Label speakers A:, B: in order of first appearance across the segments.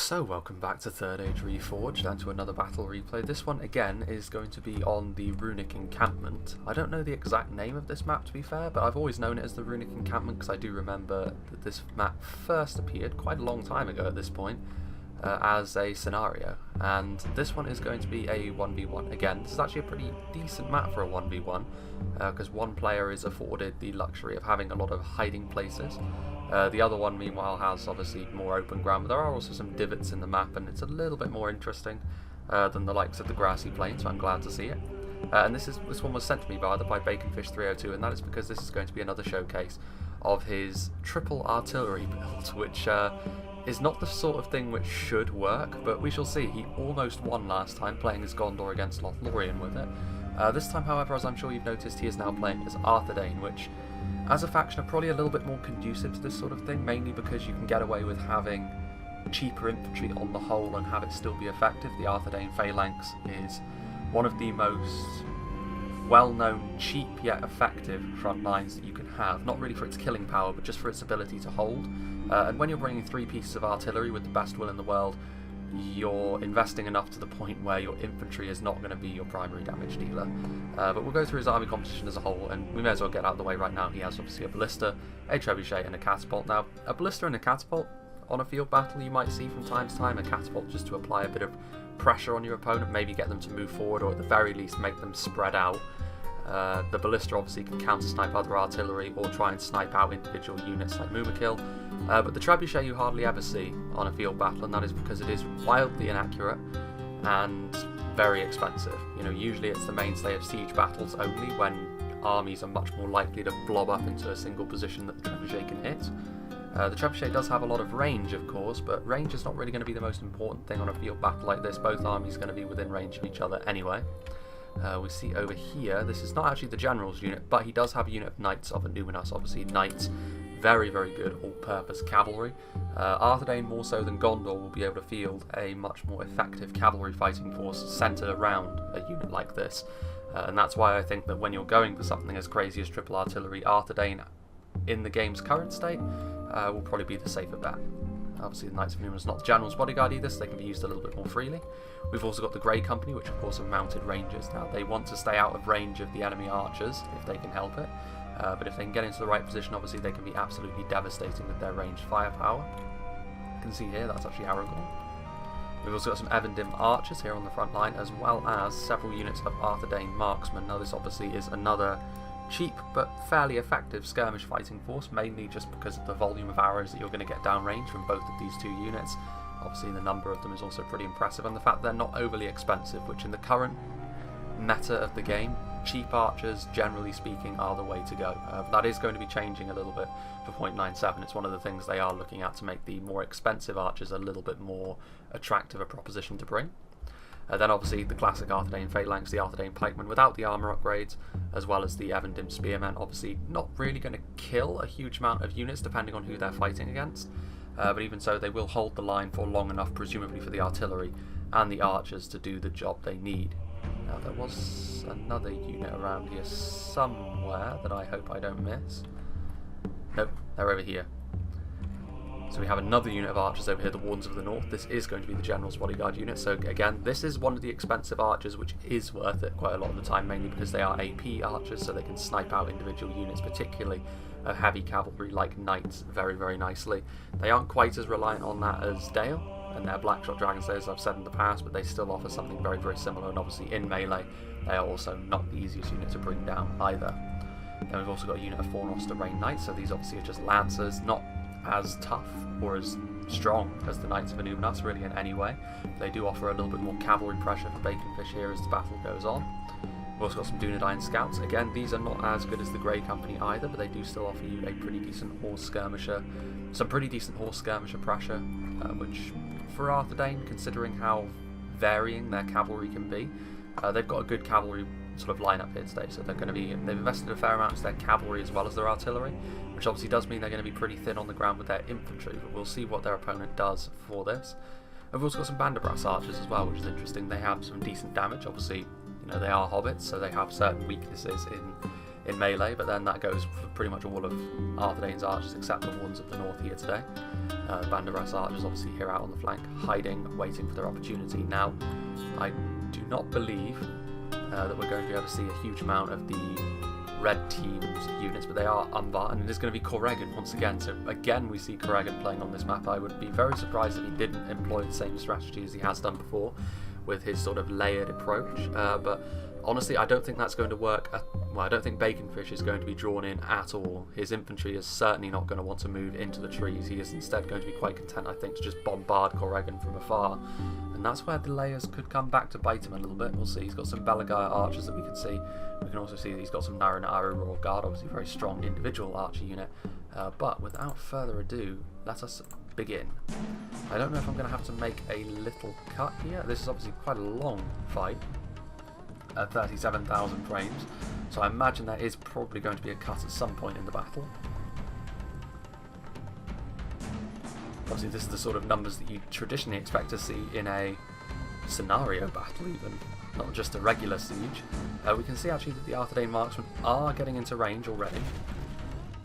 A: So welcome back to Third Age Reforged and to another battle replay. This one again is going to be on the Runic Encampment. I don't know the exact name of this map to be fair, but I've always known it as the Runic Encampment because I do remember that this map first appeared quite a long time ago at this point as a scenario. And this one is going to be a 1v1. Again, this is actually a pretty decent map for a 1v1 because one player is afforded the luxury of having a lot of hiding places. The other one, meanwhile, has obviously more open ground, but there are also some divots in the map, and it's a little bit more interesting than the likes of the grassy plain, so I'm glad to see it. And this one was sent to me by Baconfish302, and that is because this is going to be another showcase of his triple artillery build, which is not the sort of thing which should work, but we shall see. He almost won last time playing as Gondor against Lothlorien with it. This time, however, as I'm sure you've noticed, he is now playing as Arthedain, which as a faction are probably a little bit more conducive to this sort of thing, mainly because you can get away with having cheaper infantry on the whole and have it still be effective. The Arthedain Phalanx is one of the most well-known, cheap yet effective front lines that you can have, not really for its killing power, but just for its ability to hold. And when you're bringing 3 pieces of artillery with the best will in the world, you're investing enough to the point where your infantry is not going to be your primary damage dealer. But we'll go through his army composition as a whole, and we may as well get out of the way right now. He has obviously a ballista, a trebuchet, and a catapult. Now, a ballista and a catapult on a field battle you might see from time to time. A catapult just to apply a bit of pressure on your opponent, maybe get them to move forward, or at the very least make them spread out. The ballista obviously can counter-snipe other artillery or try and snipe out individual units like Mumakil. But the trebuchet you hardly ever see on a field battle, and that is because it is wildly inaccurate and very expensive. You know, usually it's the mainstay of siege battles only, when armies are much more likely to blob up into a single position that the trebuchet can hit. The trebuchet does have a lot of range, of course, but range is not really going to be the most important thing on a field battle like this. Both armies are going to be within range of each other anyway. We see over here, this is not actually the general's unit, but he does have a unit of knights of Numinas. Obviously, knights, very, very good all-purpose cavalry. Arthedain, more so than Gondor, will be able to field a much more effective cavalry fighting force centered around a unit like this. And that's why I think that when you're going for something as crazy as triple artillery, Arthedain, in the game's current state, will probably be the safer bet. Obviously, the Knights of Numinas not the General's bodyguard either, so they can be used a little bit more freely. We've also got the Grey Company, which of course are mounted rangers. Now, they want to stay out of range of the enemy archers, if they can help it. But if they can get into the right position, obviously they can be absolutely devastating with their ranged firepower. You can see here, that's actually Aragorn. We've also got some Evendim archers here on the front line, as well as several units of Arthedain marksmen. Now, this obviously is another cheap but fairly effective skirmish fighting force, mainly just because of the volume of arrows that you're going to get downrange from both of these two units. Obviously the number of them is also pretty impressive, and the fact they're not overly expensive, which in the current meta of the game, cheap archers, generally speaking, are the way to go. That is going to be changing a little bit for 0.97. It's one of the things they are looking at to make the more expensive archers a little bit more attractive a proposition to bring. Then obviously the classic Arthedain Phalanx, the Arthedain Pikemen without the armour upgrades, as well as the Evendim Spearmen. Obviously not really going to kill a huge amount of units depending on who they're fighting against, but even so they will hold the line for long enough, presumably for the artillery and the archers to do the job they need. Now, there was another unit around here somewhere that I hope I don't miss. Nope, they're over here. So we have another unit of archers over here, the Wardens of the North. This is going to be the General's bodyguard unit. So again, this is one of the expensive archers, which is worth it quite a lot of the time, mainly because they are AP archers, so they can snipe out individual units, particularly of heavy cavalry like knights, very, very nicely. They aren't quite as reliant on that as Dale and their Blackshot Dragonslayers, as I've said in the past, but they still offer something very, very similar, and obviously in melee, they are also not the easiest unit to bring down either. Then we've also got a unit of Fornoster Rain Knights, so these obviously are just lancers, not as tough or as strong as the Knights of Numinas really in any way. They do offer a little bit more cavalry pressure for Baconfish here as the battle goes on. We've also got some Dunedain Scouts. Again, these are not as good as the Grey Company either, but they do still offer you a pretty decent horse skirmisher, some pretty decent horse skirmisher pressure, which for Arthedain, considering how varying their cavalry can be, they've got a good cavalry sort of lineup here today, so they've invested a fair amount into their cavalry as well as their artillery, which obviously does mean they're going to be pretty thin on the ground with their infantry, but we'll see what their opponent does for this. And we've also got some Banderbrass archers as well, which is interesting. They have some decent damage. Obviously, you know, they are hobbits, so they have certain weaknesses in in melee, but then that goes for pretty much all of Arthedain's archers except the ones at the north here today. Band of Brass archers obviously here out on the flank, hiding, waiting for their opportunity. Now, I do not believe that we're going to be able to see a huge amount of the red team's units, but they are Umbar, and it is going to be Corrigan once again. So again, we see Corrigan playing on this map. I would be very surprised if he didn't employ the same strategy as he has done before with his sort of layered approach, but honestly, I don't think that's going to work. Well, I don't think Baconfish is going to be drawn in at all. His infantry is certainly not going to want to move into the trees. He is instead going to be quite content, I think, to just bombard Corrigan from afar. And that's where the layers could come back to bite him a little bit. We'll see. He's got some Belagire archers that we can see. We can also see that he's got some Naranara Royal Guard, obviously a very strong individual archer unit. But without further ado, let us begin. I don't know if I'm going to have to make a little cut here. This is obviously quite a long fight. 37,000 frames, so I imagine there is probably going to be a cut at some point in the battle. Obviously this is the sort of numbers that you traditionally expect to see in a scenario battle even, not just a regular siege. We can see actually that the Arthedain marksmen are getting into range already,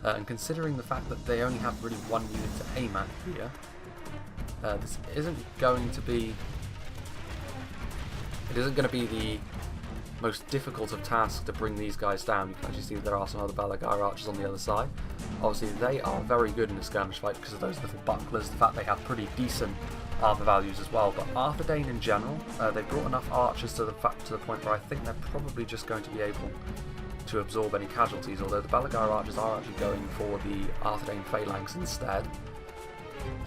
A: and considering the fact that they only have really one unit to aim at here, this isn't going to be the most difficult of tasks to bring these guys down. You can actually see that there are some other Belagire archers on the other side. Obviously they are very good in a skirmish fight because of those little bucklers, the fact they have pretty decent armour values as well. But Arthedain in general, they've brought enough archers to the point where I think they're probably just going to be able to absorb any casualties, although the Belagire archers are actually going for the Arthedain phalanx instead.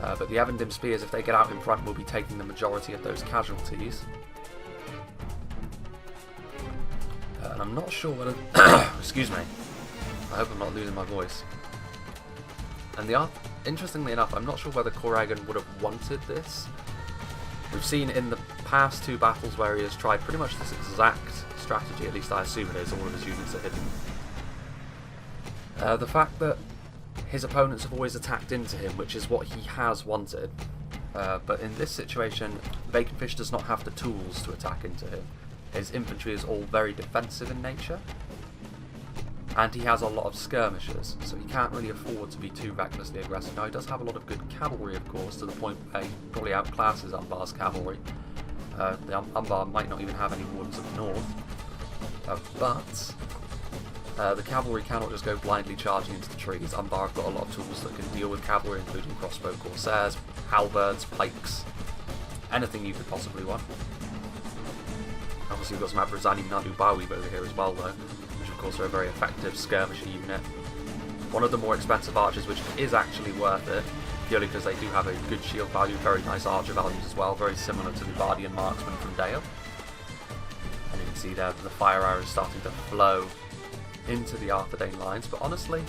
A: But the Evendim spears, if they get out in front, will be taking the majority of those casualties. And I'm not sure whether excuse me, I hope I'm not losing my voice. And interestingly enough, I'm not sure whether Corrigan would have wanted this. We've seen in the past two battles where he has tried pretty much this exact strategy, at least I assume it is, all of his units are hidden. The fact that his opponents have always attacked into him, which is what he has wanted, but in this situation, Baconfish does not have the tools to attack into him. His infantry is all very defensive in nature, and he has a lot of skirmishers, so he can't really afford to be too recklessly aggressive. Now, he does have a lot of good cavalry, of course, to the point where he probably outclasses Umbar's cavalry. The Umbar might not even have any wardens up north, but the cavalry cannot just go blindly charging into the trees. Umbar have got a lot of tools that can deal with cavalry, including crossbow corsairs, halberds, pikes, anything you could possibly want. Obviously we've got some Abrazani Nadubawi over here as well though, which of course are a very effective skirmisher unit. One of the more expensive archers, which is actually worth it, purely because they do have a good shield value, very nice archer values as well, very similar to the Bardian marksman from Dale. And you can see there that the fire arrow is starting to flow into the Arthedain lines, but honestly,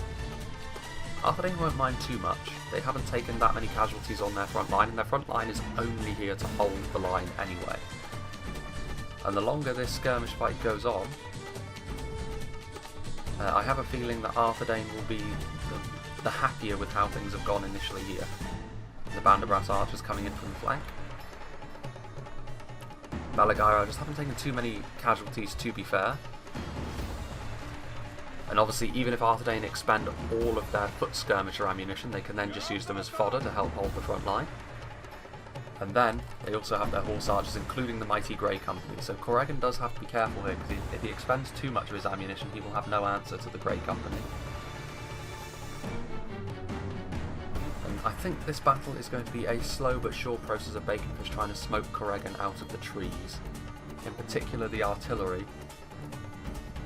A: Arthedain won't mind too much. They haven't taken that many casualties on their front line, and their front line is only here to hold the line anyway. And the longer this skirmish fight goes on, I have a feeling that Arthedain will be the happier with how things have gone initially here. The Band of Brass archers coming in from the flank. Belagire just haven't taken too many casualties, to be fair. And obviously, even if Arthedain expend all of their foot skirmisher ammunition, they can then just use them as fodder to help hold the front line. And then, they also have their horse archers, including the Mighty Grey Company. So Corrigan does have to be careful here, because if he expends too much of his ammunition, he will have no answer to the Grey Company. And I think this battle is going to be a slow but sure process of Baconfish trying to smoke Corrigan out of the trees. In particular, the artillery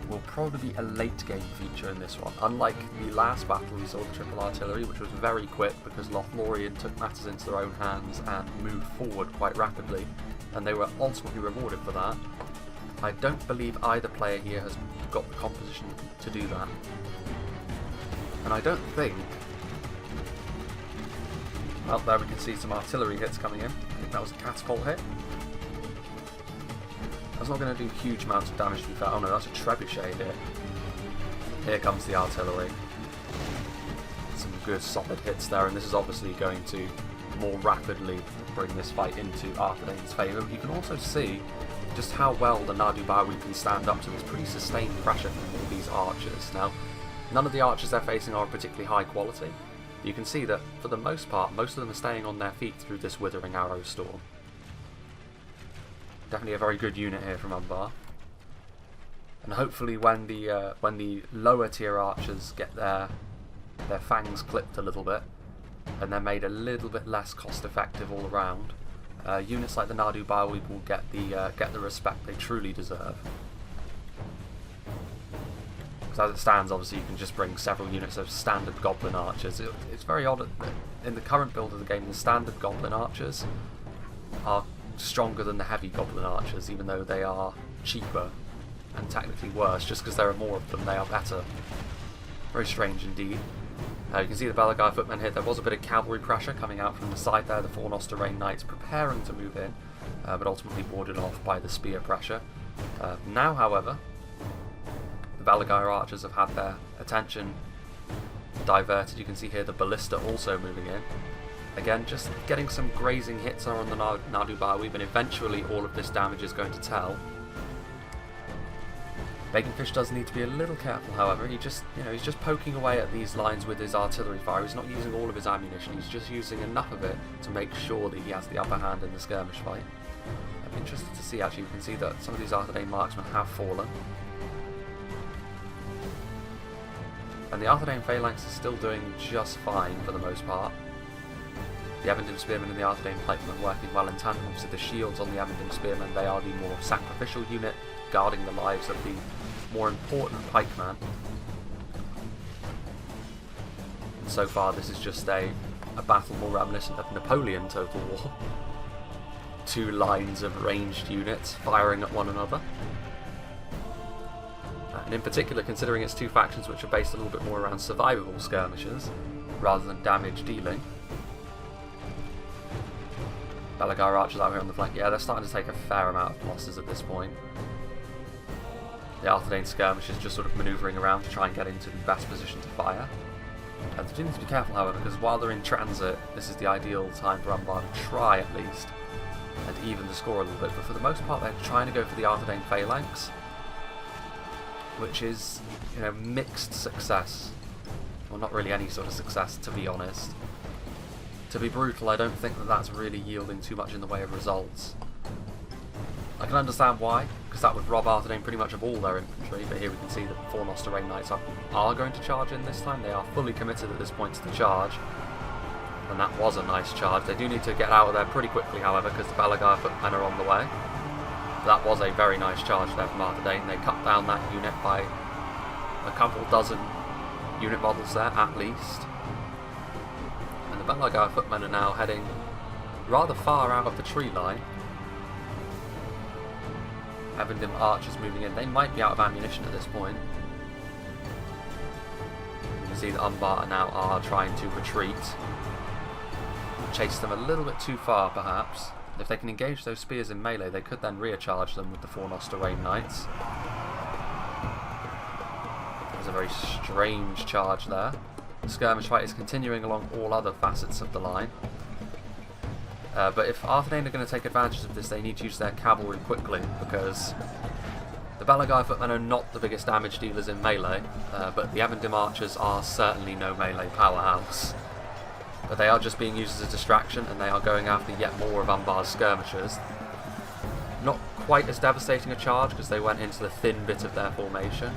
A: will probably be a late game feature in this one. Unlike the last battle, we saw the triple artillery, which was very quick because Lothlorien took matters into their own hands and moved forward quite rapidly, and they were ultimately rewarded for that. I don't believe either player here has got the composition to do that. And I don't think... Well, there we can see some artillery hits coming in. I think that was a catapult hit. That's not going to do huge amounts of damage, to be fair. Oh no, that's a Trebuchet here. Here comes the artillery. Some good solid hits there, and this is obviously going to more rapidly bring this fight into Arthedain's favour. But you can also see just how well the Nadubawi can stand up to this pretty sustained pressure from all these archers. Now, none of the archers they're facing are particularly high quality. You can see that, for the most part, most of them are staying on their feet through this Withering Arrow storm. Definitely a very good unit here from Umbar. And hopefully when the lower tier archers get their fangs clipped a little bit, and they're made a little bit less cost effective all around, units like the Nadu Bioweep will get the respect they truly deserve. Because as it stands, obviously you can just bring several units of standard Goblin Archers. It's very odd, in the current build of the game, the standard Goblin Archers are stronger than the heavy Goblin Archers, even though they are cheaper and technically worse. Just because there are more of them, they are better. Very strange indeed. You can see the Balagai footmen here. There was a bit of cavalry pressure coming out from the side there. The Fornoster Knights preparing to move in, but ultimately warded off by the spear pressure. Now, however, the Balagai archers have had their attention diverted. You can see here the Ballista also moving in. Again, just getting some grazing hits on the Nadu Bioweep, and eventually all of this damage is going to tell. Baconfish does need to be a little careful, however. He's just poking away at these lines with his artillery fire. He's not using all of his ammunition. He's just using enough of it to make sure that he has the upper hand in the skirmish fight. I'm interested to see, actually. You can see that some of these Arthedain marksmen have fallen. And the Arthedain Phalanx is still doing just fine for the most part. The Evendim Spearmen and the Arthedain Pikemen working well in tandem. Obviously the shields on the Evendim Spearmen, they are the more sacrificial unit, guarding the lives of the more important pikeman. And so far this is just a battle more reminiscent of Napoleon Total War. Two lines of ranged units firing at one another. And in particular, considering it's two factions which are based a little bit more around survivable skirmishes rather than damage dealing. Balagai archers out here on the flank, yeah, they're starting to take a fair amount of losses at this point. The Arthedain skirmish is just sort of manoeuvring around to try and get into the best position to fire. They do need to be careful, however, because while they're in transit, this is the ideal time for Umbar to try at least and even the score a little bit. But for the most part, they're trying to go for the Arthedain Phalanx, which is, mixed success. Well, not really any sort of success, to be honest. To be brutal, I don't think that that's really yielding too much in the way of results. I can understand why, because that would rob Arthedain pretty much of all their infantry, but here we can see that the Fornoster Knights are going to charge in this time. They are fully committed at this point to the charge, and that was a nice charge. They do need to get out of there pretty quickly, however, because the Balagai footmen are on the way. That was a very nice charge there from Arthedain. They cut down that unit by a couple dozen unit models there, at least. And the Balagai footmen are now heading rather far out of the tree line. Evendim archers moving in. They might be out of ammunition at this point. You can see that Umbar now are trying to retreat. Chase them a little bit too far, perhaps. If they can engage those spears in melee, they could then recharge them with the Fornoster Knights. There's a very strange charge there. The skirmish fight is continuing along all other facets of the line. But if Arthedain are going to take advantage of this, they need to use their cavalry quickly, because the Balagai footmen are not the biggest damage dealers in melee, but the Evendim archers are certainly no melee powerhouse. But they are just being used as a distraction, and they are going after yet more of Umbar's skirmishers. Not quite as devastating a charge, because they went into the thin bit of their formation.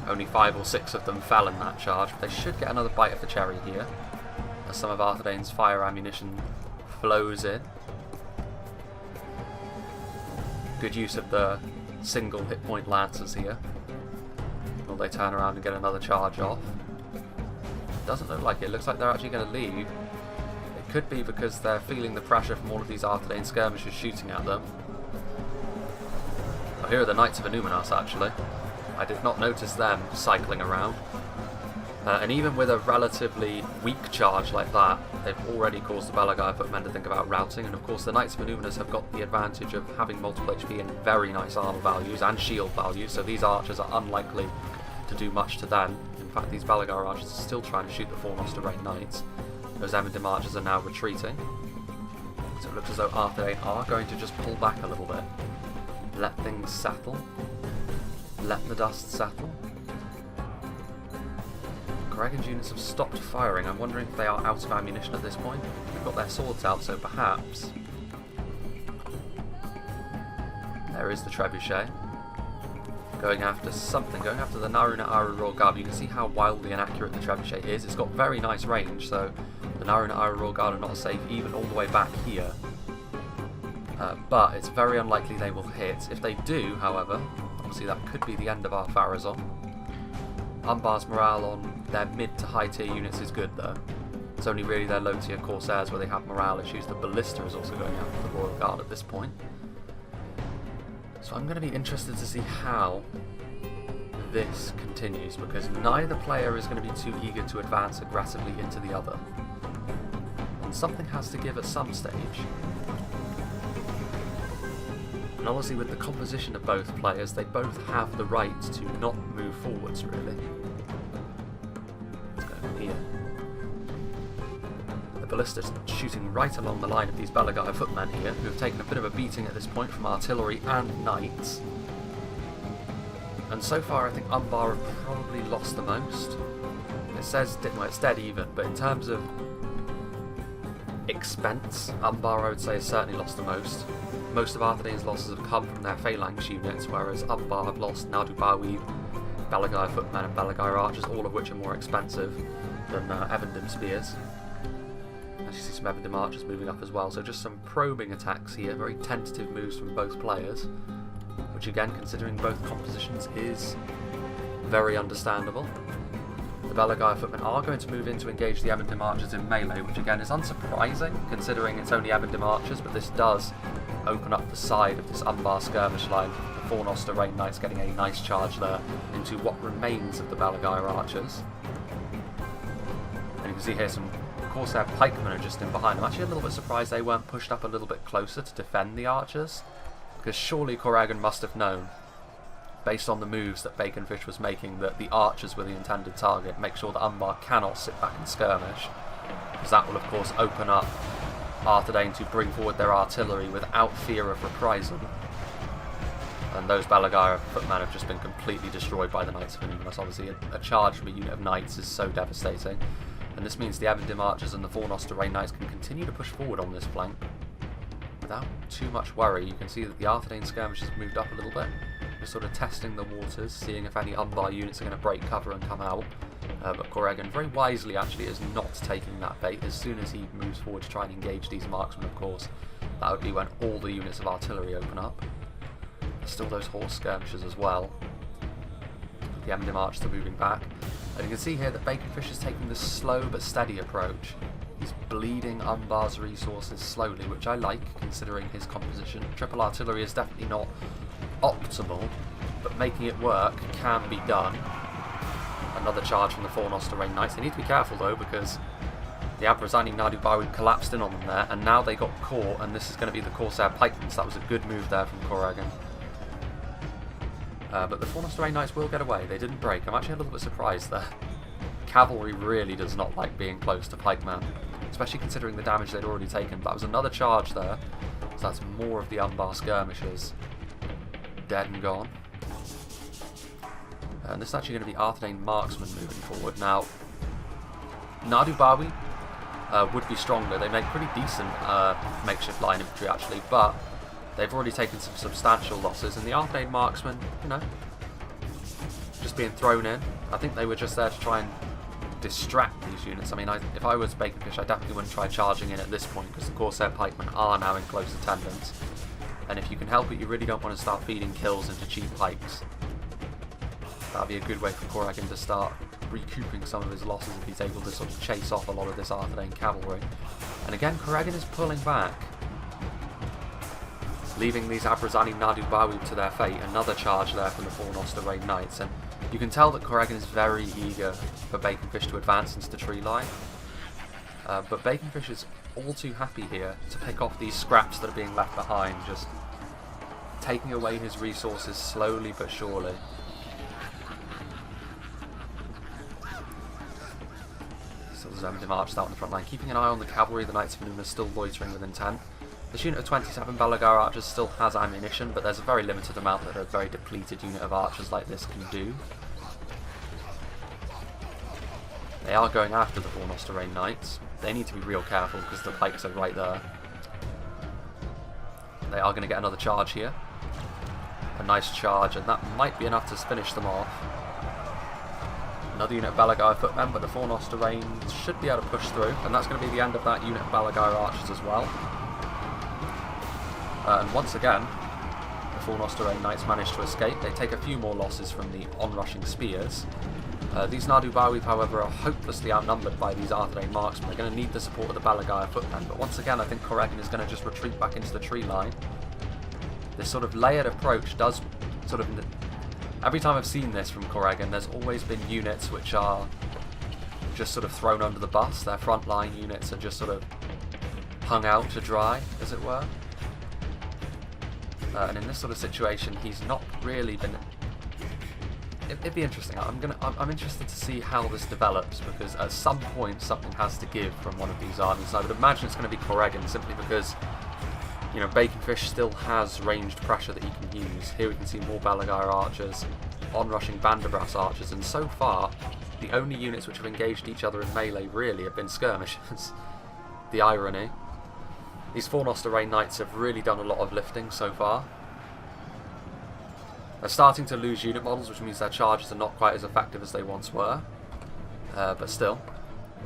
A: Only 5 or 6 of them fell in that charge, but they should get another bite of the cherry here, as some of Arthedain's fire ammunition flows in. Good use of the single hit point lancers here. Will they turn around and get another charge off? Doesn't look like it. Looks like they're actually going to leave. It could be because they're feeling the pressure from all of these Arthedain skirmishers shooting at them. Oh, here are the Knights of Illuminas, actually. I did not notice them cycling around. And even with a relatively weak charge like that, they've already caused the Balagai footmen to think about routing. And of course the Knights of Illuminas have got the advantage of having multiple HP and very nice armor values and shield values, so these archers are unlikely to do much to them. In fact, these Balagai archers are still trying to shoot the Fornoster Knights. Those Evendim archers are now retreating. So it looks as though Arthedain are going to just pull back a little bit. Let things settle. let the dust settle. Corrigan's units have stopped firing. I'm wondering if they are out of ammunition at this point. They've got their swords out, so perhaps. There is the Trebuchet. Going after something, going after the Naruna Aru Royal Guard. You can see how wildly inaccurate the Trebuchet is. It's got very nice range, so the Naruna Aru Royal Guard are not safe even all the way back here. But it's very unlikely they will hit. If they do, however, obviously that could be the end of our Pharazon. Umbar's morale on their mid to high tier units is good though. It's only really their low tier Corsairs where they have morale issues. The Ballista is also going after the Royal Guard at this point. So I'm going to be interested to see how this continues, because neither player is going to be too eager to advance aggressively into the other. And something has to give at some stage. And honestly, with the composition of both players, they both have the right to not move forwards, really. Let's go from here. The Ballista's shooting right along the line of these Balagai footmen here, who have taken a bit of a beating at this point from artillery and knights. And so far, I think Umbar have probably lost the most. It says, well, it's dead even, but in terms of expense, Umbar, I would say, has certainly lost the most. Most of Arthedain's losses have come from their phalanx units, whereas Umbar have lost Nadubawi, Balagai footmen and Balagai archers, all of which are more expensive than Evendim spears. As you see some Evendim archers moving up as well, so just some probing attacks here, very tentative moves from both players, which again, considering both compositions, is very understandable. The Balagai footmen are going to move in to engage the Evendim archers in melee, which again is unsurprising, considering it's only Evendim archers, but this does open up the side of this Umbar skirmish line. The Fornoster Rain Knights getting a nice charge there into what remains of the Balagai archers. And you can see here some Corsair pikemen are just in behind. I'm actually a little bit surprised they weren't pushed up a little bit closer to defend the archers, because surely Corrigan must have known, based on the moves that Baconfish was making, that the archers were the intended target. Make sure that Umbar cannot sit back and skirmish, because that will of course open up Arthedain to bring forward their artillery without fear of reprisal. And those Balagai footmen have just been completely destroyed by the Knights of Anubis. Obviously a charge from a unit of Knights is so devastating, and this means the Evendim archers and the Fornoster Rain Knights can continue to push forward on this flank without too much worry. You can see that the Arthedain skirmish has moved up a little bit. We're sort of testing the waters, seeing if any Umbar units are going to break cover and come out. But Corrigan, very wisely actually, is not taking that bait. As soon as he moves forward to try and engage these marksmen, of course, that would be when all the units of artillery open up. There's still those horse skirmishers as well. The Evendim archers are moving back. And you can see here that Baconfish is taking this slow but steady approach. He's bleeding Umbar's resources slowly, which I like, considering his composition. Triple artillery is definitely not optimal, but making it work can be done. Another charge from the Fornoster Rain Knights. They need to be careful though, because the Abrazani Nadubawi collapsed in on them there, and now they got caught, and this is going to be the Corsair pikemen, so that was a good move there from Corrigan. But the Fornoster Rain Knights will get away. They didn't break. I'm actually a little bit surprised there. Cavalry really does not like being close to pikemen, especially considering the damage they'd already taken. That was another charge there, so that's more of the Umbar skirmishers dead and gone. And this is actually going to be Arthedain marksmen moving forward. Now, Nadubawi would be stronger. They make pretty decent makeshift line infantry actually, but they've already taken some substantial losses, and the Arthedain marksmen, you know, just being thrown in. I think they were just there to try and distract these units. I mean, if I was Baconfish, I definitely wouldn't try charging in at this point, because the Corsair pikemen are now in close attendance. And if you can help it, you really don't want to start feeding kills into cheap pikes. That'd be a good way for Corrigan to start recouping some of his losses if he's able to sort of chase off a lot of this Arthedain cavalry. And again, Corrigan is pulling back, leaving these Abrazani Nadubawi to their fate. Another charge there from the Fornoster Rain Knights, and you can tell that Corrigan is very eager for Baconfish to advance into the tree line. But Baconfish is all too happy here to pick off these scraps that are being left behind, just taking away his resources slowly but surely. Still there's Evendim archers out on the front line, keeping an eye on the cavalry. The Knights of Numa still loitering with intent. This unit of 27 Balagar archers still has ammunition, but there's a very limited amount that a very depleted unit of archers like this can do. They are going after the Fornosterane Knights. They need to be real careful because the pikes are right there. They are going to get another charge here. A nice charge, and that might be enough to finish them off. Another unit of Balagar footmen, but the Fornosterane should be able to push through, and that's going to be the end of that unit of Balagar archers as well. And once again, the Fornosterane Knights manage to escape. They take a few more losses from the onrushing spears. These Nardu Bawi, however, are hopelessly outnumbered by these Arthurane marksmen. They're going to need the support of the Balagar footmen, but once again I think Corrigan is going to just retreat back into the tree line. This sort of layered approach does sort of... Every time I've seen this from Corrigan, there's always been units which are just sort of thrown under the bus. Their frontline units are just sort of hung out to dry, as it were. And in this sort of situation, he's not really been... It'd be interesting. I'm interested to see how this develops, because at some point something has to give from one of these armies. And I would imagine it's going to be Corrigan, simply because, you know, Baconfish still has ranged pressure that he can use. Here we can see more Balagar archers, onrushing Bandabras archers, and so far the only units which have engaged each other in melee really have been skirmishes. The irony. These Fornosterane Knights have really done a lot of lifting so far. They're starting to lose unit models, which means their charges are not quite as effective as they once were. But still.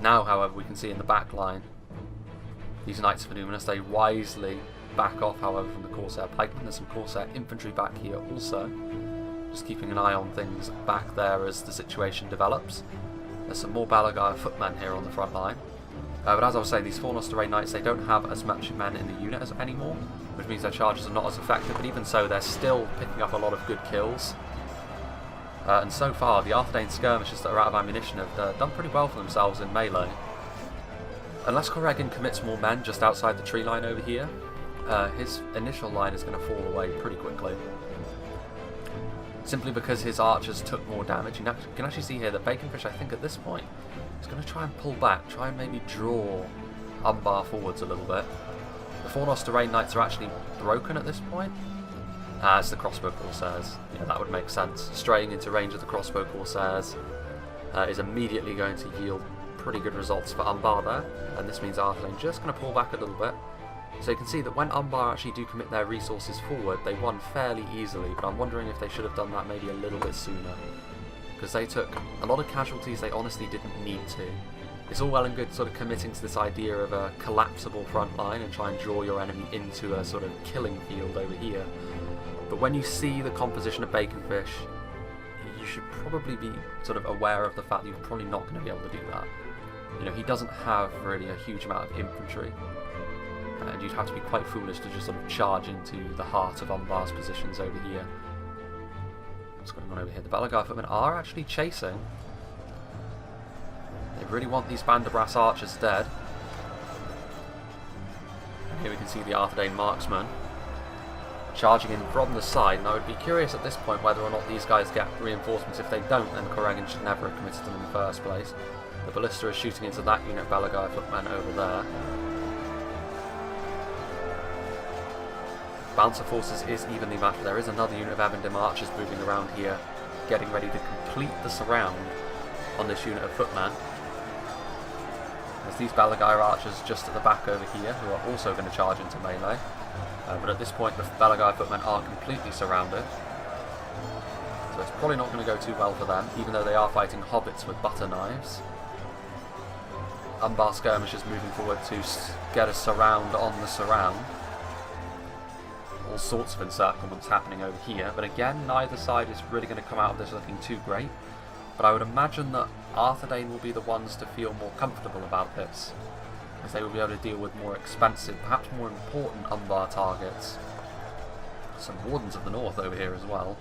A: Now, however, we can see in the back line, these Knights of Numinous, they wisely back off, however, from the Corsair pikemen. There's some Corsair infantry back here also. Just keeping an eye on things back there as the situation develops. There's some more Balagar footmen here on the front line. But as I was saying, these Fornosterane Knights, they don't have as much men in the unit anymore, which means their charges are not as effective, but even so, they're still picking up a lot of good kills. And so far, the Arthurane skirmishers that are out of ammunition have done pretty well for themselves in melee. Unless Corrigan commits more men just outside the tree line over here, his initial line is going to fall away pretty quickly. Simply because his archers took more damage. You can actually see here that Baconfish, I think at this point, is going to try and pull back, try and maybe draw Umbar forwards a little bit. The Fornosterane Knights are actually broken at this point, as the crossbow Corsairs. You know, that would make sense. Straying into range of the crossbow Corsairs is immediately going to yield pretty good results for Umbar there, and this means Arthurane just going to pull back a little bit. So you can see that when Umbar actually do commit their resources forward, they won fairly easily, but I'm wondering if they should have done that maybe a little bit sooner. Because they took a lot of casualties they honestly didn't need to. It's all well and good sort of committing to this idea of a collapsible front line and try and draw your enemy into a sort of killing field over here. But when you see the composition of Baconfish, you should probably be sort of aware of the fact that you're probably not going to be able to do that. You know, he doesn't have really a huge amount of infantry. And you'd have to be quite foolish to just sort of charge into the heart of Umbar's positions over here. What's going on over here? The Balagar footmen are actually chasing. They really want these Bandabras archers dead. And here we can see the Arthurane marksmen charging in from the side. And I would be curious at this point whether or not these guys get reinforcements. If they don't, then Corrigan should never have committed them in the first place. The ballista is shooting into that unit of Balagar footmen over there. Bouncer forces is evenly matched. There is another unit of Evendim archers moving around here, getting ready to complete the surround on this unit of footmen. There's these Balagar archers just at the back over here, who are also going to charge into melee. But at this point, the Balagar footmen are completely surrounded. So it's probably not going to go too well for them, even though they are fighting hobbits with butter knives. Umbar skirmishers moving forward to get a surround on the surround. All sorts of encirclements happening over here, but again, neither side is really going to come out of this looking too great. But I would imagine that Arthurane will be the ones to feel more comfortable about this, as they will be able to deal with more expensive, perhaps more important Umbar targets. Some Wardens of the North over here as well.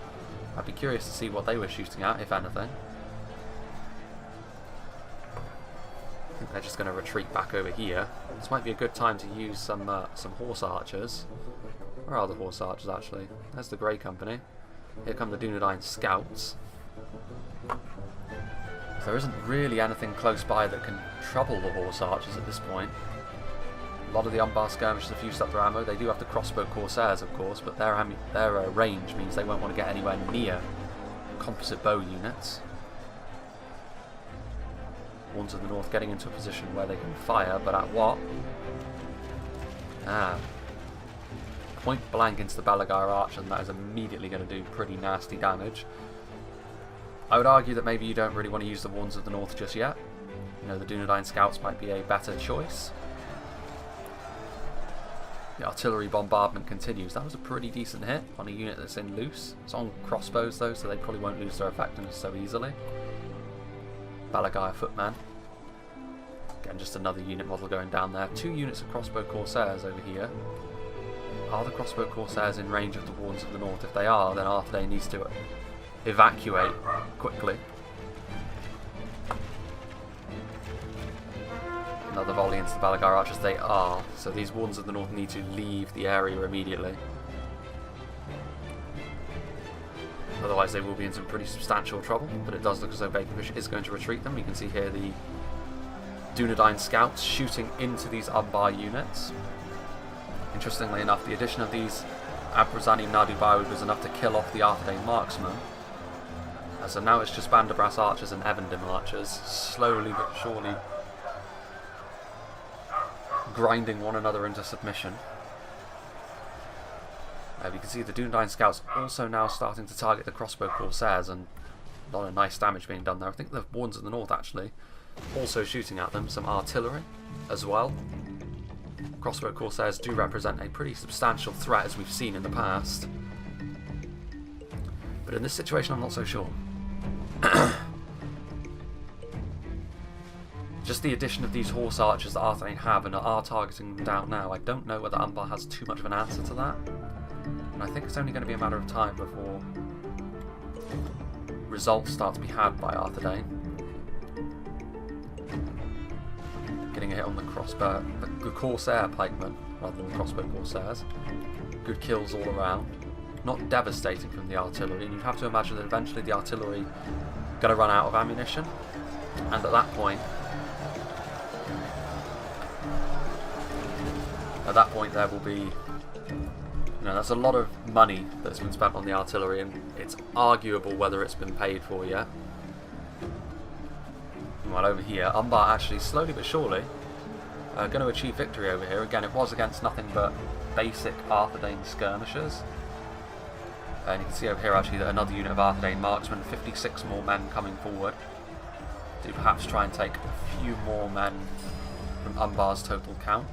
A: I'd be curious to see what they were shooting at, if anything. I think they're just going to retreat back over here. This might be a good time to use some horse archers. Where are the horse archers, actually? There's the Grey Company. Here come the Dunedain Scouts. There isn't really anything close by that can trouble the horse archers at this point. A lot of the Umbar skirmishers have used up their ammo. They do have the crossbow corsairs, of course, but their range means they won't want to get anywhere near composite bow units. Ones of the north getting into a position where they can fire, but at what? Point blank into the Balagar archer, and that is immediately going to do pretty nasty damage. I would argue that maybe you don't really want to use the Warns of the North just yet. You know, the Dunedain Scouts might be a better choice. The artillery bombardment continues. That was a pretty decent hit on a unit that's in loose. It's on crossbows though, so they probably won't lose their effectiveness so easily. Balagar footman. Again, just another unit model going down there. 2 units of crossbow corsairs over here. Are the crossbow corsairs in range of the Warns of the North? If they are, then Arthedain needs to evacuate quickly. Another volley into the Balagar archers. They are. So these Warns of the North need to leave the area immediately. Otherwise they will be in some pretty substantial trouble. But it does look as though Bakerfish is going to retreat them. You can see here the Dunedain Scouts shooting into these Umbar units. Interestingly enough, the addition of these Abrazani Nadubawi was enough to kill off the Arthedain marksmen. So now it's just Bandabras archers and Evendim archers, slowly but surely grinding one another into submission. You can see the Dunedain Scouts also now starting to target the crossbow corsairs, and a lot of nice damage being done there. I think the Warns of the North actually also shooting at them, some artillery as well. Crossbow corsairs do represent a pretty substantial threat, as we've seen in the past. But in this situation I'm not so sure. Just the addition of these horse archers that Arthedain have and are targeting them down now, I don't know whether Umbar has too much of an answer to that. And I think it's only going to be a matter of time before results start to be had by Arthedain. Getting a hit on the crossbow, the Corsair pikemen rather than the crossbow corsairs. Good kills all around. Not devastating from the artillery, and you have to imagine that eventually the artillery going to run out of ammunition, and at that point there will be, you know, that's a lot of money that's been spent on the artillery, and it's arguable whether it's been paid for yet. While over here, Umbar actually slowly but surely going to achieve victory over here. Again, it was against nothing but basic Arthedain skirmishers. And you can see over here actually that another unit of Arthedain marksmen, 56 more men coming forward, to perhaps try and take a few more men from Umbar's total count.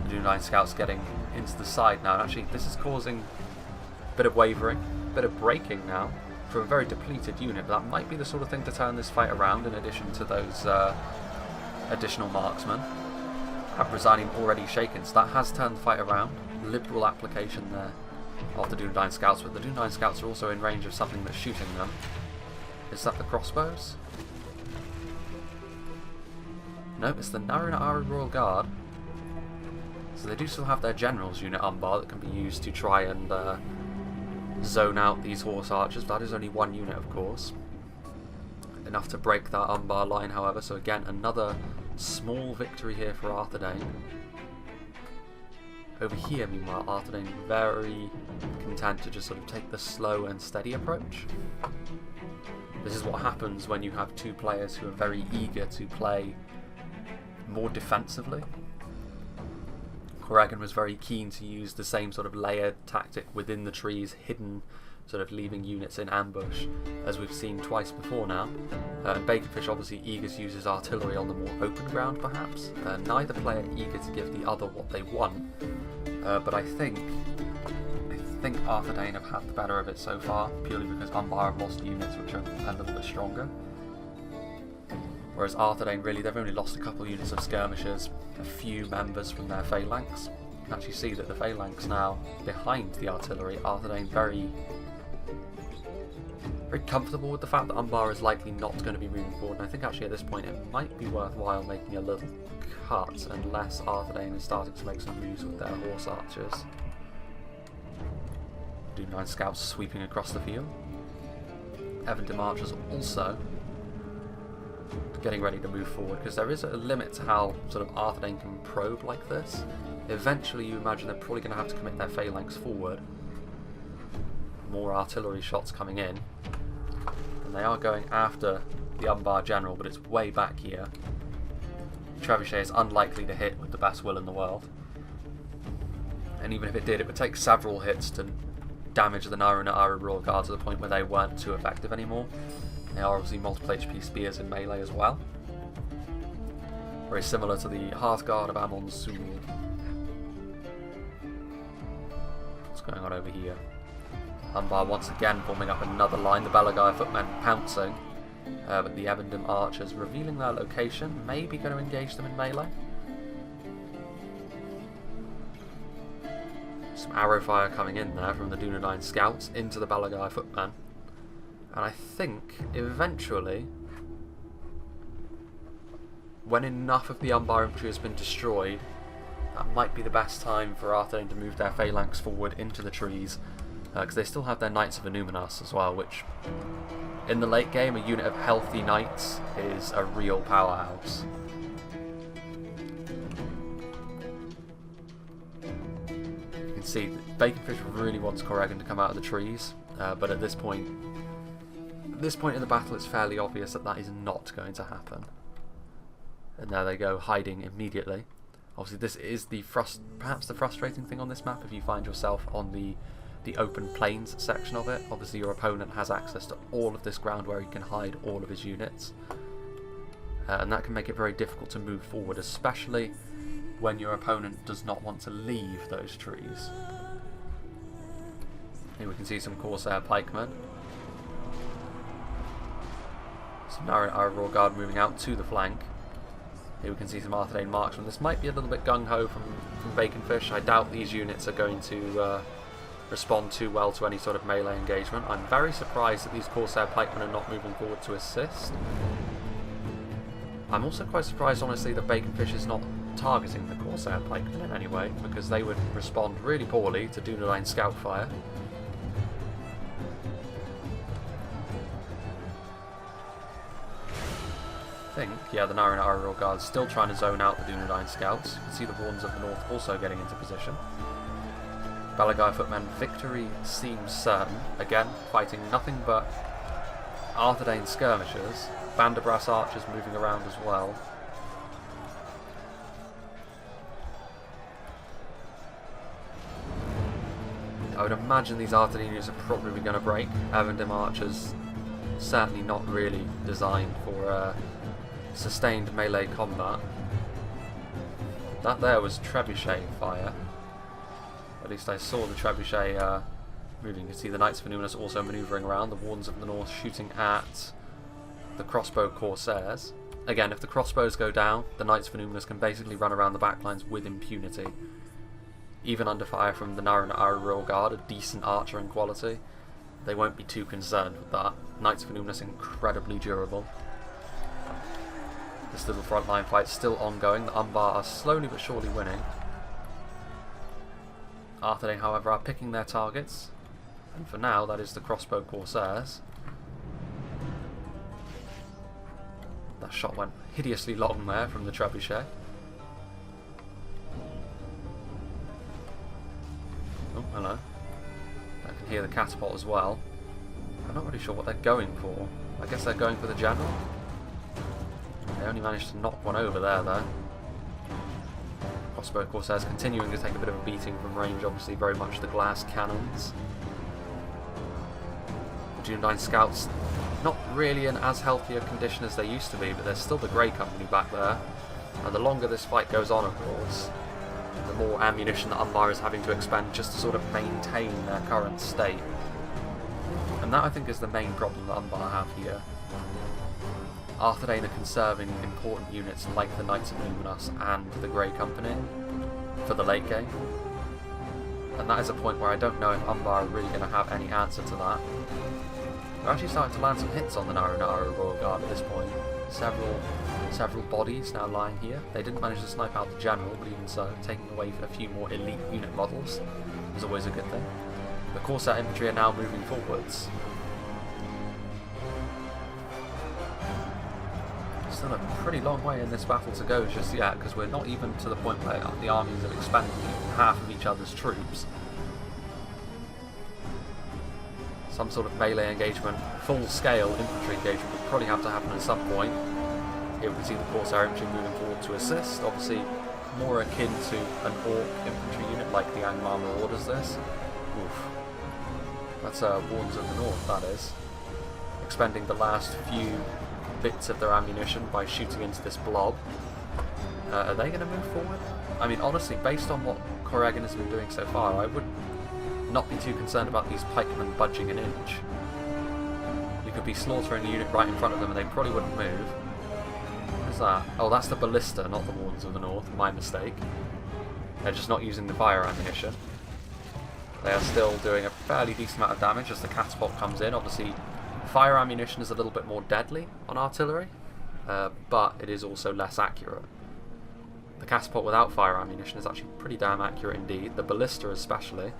A: The Dunedain Scouts getting into the side now, and actually this is causing a bit of wavering, a bit of breaking now for a very depleted unit, but that might be the sort of thing to turn this fight around in addition to those additional marksmen. Abrazani already shaken, so that has turned the fight around. Liberal application there of the Dunedain Scouts, but the Dunedain Scouts are also in range of something that's shooting them. Is that the crossbows? Nope, it's the Naruna Ari Royal Guard. So they do still have their General's unit Umbar that can be used to try and zone out these horse archers. That is only one unit, of course. Enough to break that Umbar line, however, so again another small victory here for Arthedain. Over here, meanwhile, Arthedain very content to just sort of take the slow and steady approach. This is what happens when you have two players who are very eager to play more defensively. Corrigan was very keen to use the same sort of layered tactic within the trees, hidden, sort of leaving units in ambush, as we've seen twice before now. And Bakerfish obviously eager to use his artillery on the more open ground, perhaps. Neither player eager to give the other what they want, but I think Arthedain have had the better of it so far, purely because Umbar have lost units which are a little bit stronger. Whereas Arthedain, really, they've only lost a couple units of skirmishers, a few members from their phalanx. You can actually see that the phalanx now behind the artillery. Arthedain very comfortable with the fact that Umbar is likely not going to be moving forward, and I think actually at this point it might be worthwhile making a little cut unless Arthedain is starting to make some moves with their horse archers. Dunedain Scouts sweeping across the field. Evendim archers also getting ready to move forward, because there is a limit to how sort of Arthedain can probe like this. Eventually you imagine they're probably going to have to commit their phalanx forward. More artillery shots coming in. And they are going after the Umbar General, but it's way back here. Trebuchet is unlikely to hit with the best will in the world. And even if it did, it would take several hits to damage the Naru Na'aru Royal Guard to the point where they weren't too effective anymore. They are obviously multiple HP spears in melee as well. Very similar to the Hearthguard of Amon Sul. What's going on over here? Umbar once again forming up another line, the Balagai footmen pouncing. But the Ebendim archers revealing their location, maybe going to engage them in melee. Some arrow fire coming in there from the Dunedain scouts into the Balagai footmen. And I think eventually, when enough of the Umbar infantry has been destroyed, that might be the best time for Arthedain to move their phalanx forward into the trees, because they still have their Knights of Illuminas as well, which in the late game, a unit of healthy knights is a real powerhouse. You can see that Baconfish really wants Corrigan to come out of the trees, but at this point in the battle, it's fairly obvious that that is not going to happen. And there they go, hiding immediately. Obviously, this is the perhaps the frustrating thing on this map if you find yourself on the open plains section of it. Obviously your opponent has access to all of this ground where he can hide all of his units, and that can make it very difficult to move forward, especially when your opponent does not want to leave those trees. Here we can see some Corsair pikemen, some Naru Na'aru Royal Guard moving out to the flank. Here we can see some Arthedain marksmen. This might be a little bit gung-ho from Baconfish. I doubt these units are going to respond too well to any sort of melee engagement. I'm very surprised that these Corsair pikemen are not moving forward to assist. I'm also quite surprised, honestly, that Baconfish is not targeting the Corsair pikemen in any way, because they would respond really poorly to Dunedain scout fire. I think, yeah, the Naru Na'aru Royal Guard's still trying to zone out the Dunedain scouts. You can see the Wardens of the North also getting into position. Balagai footmen victory seems certain. Again, fighting nothing but Arthedain skirmishers. Bandabras archers moving around as well. I would imagine these Arthedainians are probably going to break. Ebendim archers certainly not really designed for sustained melee combat. That there was Trebuchet fire. At least I saw the Trebuchet moving. You can see the Knights of Illuminus also manoeuvring around, the Wardens of the North shooting at the crossbow Corsairs. Again, if the crossbows go down, the Knights of Illuminus can basically run around the backlines with impunity. Even under fire from the Naru Na'aru Royal Guard, a decent archer in quality, they won't be too concerned with that. Knights of Illuminus incredibly durable. This little frontline fight still ongoing. The Umbar are slowly but surely winning. Arthedain, however, are picking their targets, and for now that is the crossbow Corsairs. That shot went hideously long there from the Trebuchet. Oh, hello. I can hear the catapult as well. I'm not really sure what they're going for. I guess they're going for the general. They only managed to knock one over there, though. Crossbow Corsairs continuing to take a bit of a beating from range, obviously very much the glass cannons. The Dunedain scouts not really in as healthy a condition as they used to be, but there's still the Grey Company back there. And the longer this fight goes on, of course, the more ammunition that Umbar is having to expend just to sort of maintain their current state. And that, I think, is the main problem that Umbar have here. Arthedain are conserving important units like the Knights of Illuminus and the Grey Company for the late game. And that is a point where I don't know if Umbar are really going to have any answer to that. We're actually starting to land some hits on the Naru Na'aru Royal Guard at this point. Several bodies now lying here. They didn't manage to snipe out the general, but even so, taking away a few more elite unit models is always a good thing. The Corsair infantry are now moving forwards. still a pretty long way in this battle to go just yet, because we're not even to the point where the armies have expended half of each other's troops. Some sort of melee engagement, full-scale infantry engagement would probably have to happen at some point. Here we can see the Corsair infantry moving forward to assist, obviously more akin to an Orc infantry unit like the Angmar Marauders this. Oof. That's Wardens of the North, that is. Expending the last few bits of their ammunition by shooting into this blob. Are they going to move forward? I mean, honestly, based on what Corrigan has been doing so far, I would not be too concerned about these pikemen budging an inch. You could be slaughtering a unit right in front of them and they probably wouldn't move. What is that? Oh, that's the ballista, not the Wardens of the North. My mistake. They're just not using the fire ammunition. They are still doing a fairly decent amount of damage as the catapult comes in. Obviously, fire ammunition is a little bit more deadly on artillery, but it is also less accurate. The catapult without fire ammunition is actually pretty damn accurate indeed, the ballista especially.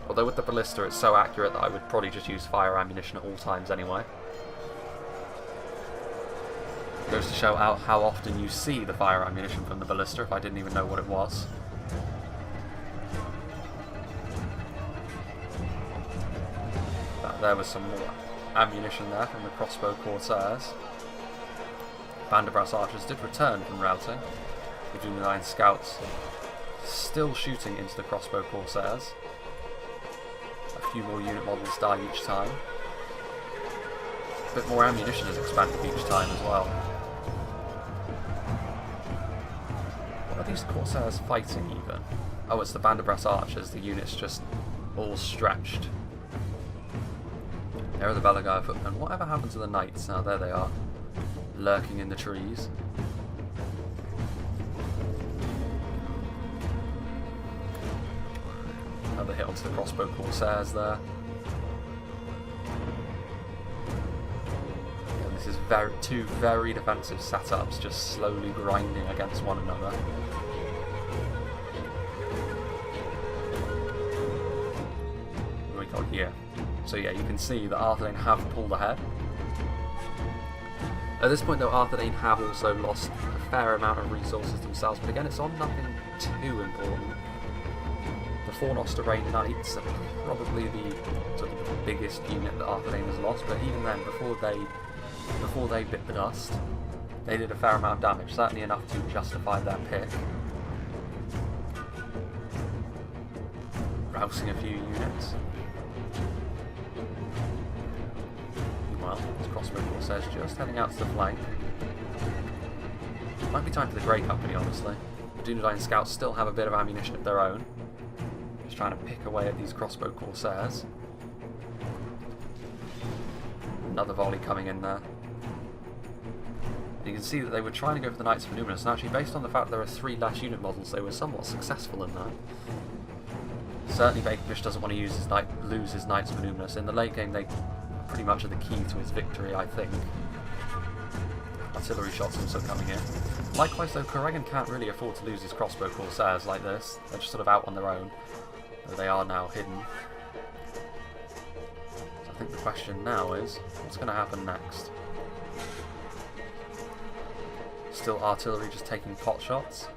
A: Although with the ballista it's so accurate that I would probably just use fire ammunition at all times anyway. It goes to show how often you see the fire ammunition from the ballista if I didn't even know what it was. There was some more ammunition there from the crossbow Corsairs. Band of Brass Archers did return from routing. The Junior Line Scouts still shooting into the crossbow Corsairs. A few more unit models die each time. A bit more ammunition is expanded each time as well. What are these Corsairs fighting even? Oh, it's the Band of Brass Archers. The unit's just all stretched. There are the Belagaya footmen. Whatever happened to the knights? Now there they are, lurking in the trees. Another hit onto the crossbow Corsairs there. Yeah, this is two very defensive setups, just slowly grinding against one another. What do we got here? So yeah, you can see that Arthedain have pulled ahead. At this point though, Arthedain have also lost a fair amount of resources themselves, but again it's on nothing too important. The Fornoster Knights are probably the sort of biggest unit that Arthedain has lost, but even then, before they bit the dust, they did a fair amount of damage, certainly enough to justify their pick. Rousing a few units. This crossbow Corsairs just heading out to the flank. Might be time for the Grey Company, honestly. The Dunedain Scouts still have a bit of ammunition of their own. Just trying to pick away at these crossbow Corsairs. Another volley coming in there. You can see that they were trying to go for the Knights of Numinous, and actually based on the fact that there are 3 less unit models, they were somewhat successful in that. Certainly Baconfish doesn't want to lose his Knights of Numinous. In the late game they pretty much are the key to his victory, I think. Artillery shots also coming in. Likewise though, Corrigan can't really afford to lose his crossbow Corsairs like this. They're just sort of out on their own, though they are now hidden. So I think the question now is, what's going to happen next? Still artillery just taking pot shots.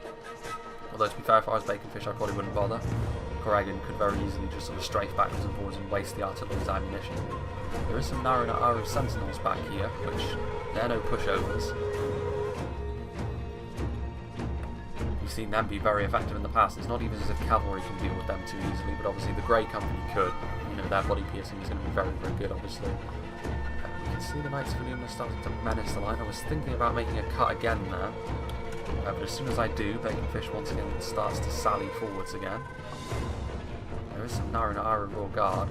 A: Although to be fair, if I was Baconfish I probably wouldn't bother. Corrigan could very easily just sort of strafe backwards and forwards and waste the artillery's ammunition. There is some Narunaaru sentinels back here, which they're no pushovers. We've seen them be very effective in the past. It's not even as if cavalry can deal with them too easily, but obviously the Grey Company could. You know, their body piercing is going to be very, very good, obviously. You can see the Knights of Numinous starting to menace the line. I was thinking about making a cut again there. But as soon as I do, Baconfish once again starts to sally forwards again. There is some Narunaaru Royal Guard.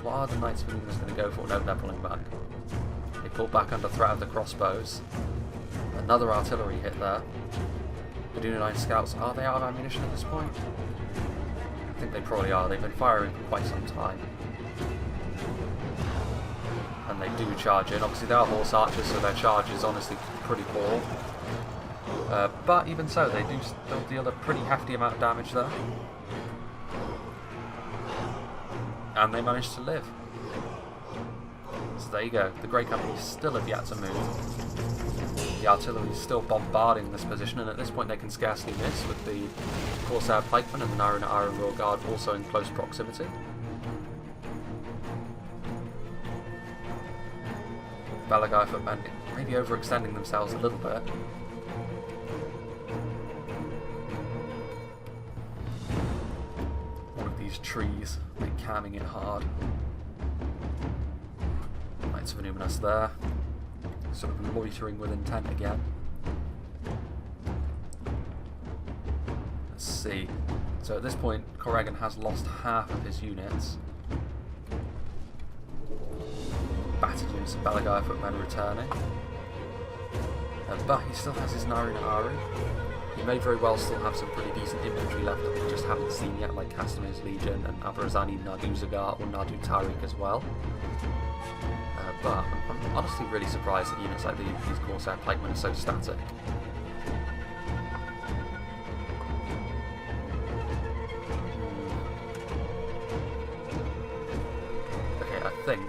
A: What are the Knights of Numinous going to go for? No, they're pulling back. They pull back under threat of the crossbows. Another artillery hit there. The Dunedain Scouts, are they out of ammunition at this point? I think they probably are. They've been firing for quite some time. And they do charge in. Obviously they are horse archers, so their charge is honestly pretty poor. But even so, they do still deal a pretty hefty amount of damage there. And they managed to live. So there you go, the Grey Company still have yet to move. The artillery is still bombarding this position, and at this point they can scarcely miss, with the Corsair pikemen and the Naruna Iron Royal Guard also in close proximity. Balagai footmen maybe overextending themselves a little bit. One of these trees, like camming it hard. Knights of Illuminus there, sort of loitering with intent again. Let's see. So at this point, Corrigan has lost half of his units. Battered units of Balagai footmen returning. But he still has his Naruna Ari. He may very well still have some pretty decent infantry left that we just haven't seen yet, like Castamir's Legion and Abarazani Nadu Zagar or Nadu Tariq as well. But I'm honestly really surprised that units like these Corsair pikemen are so static. Okay, I think...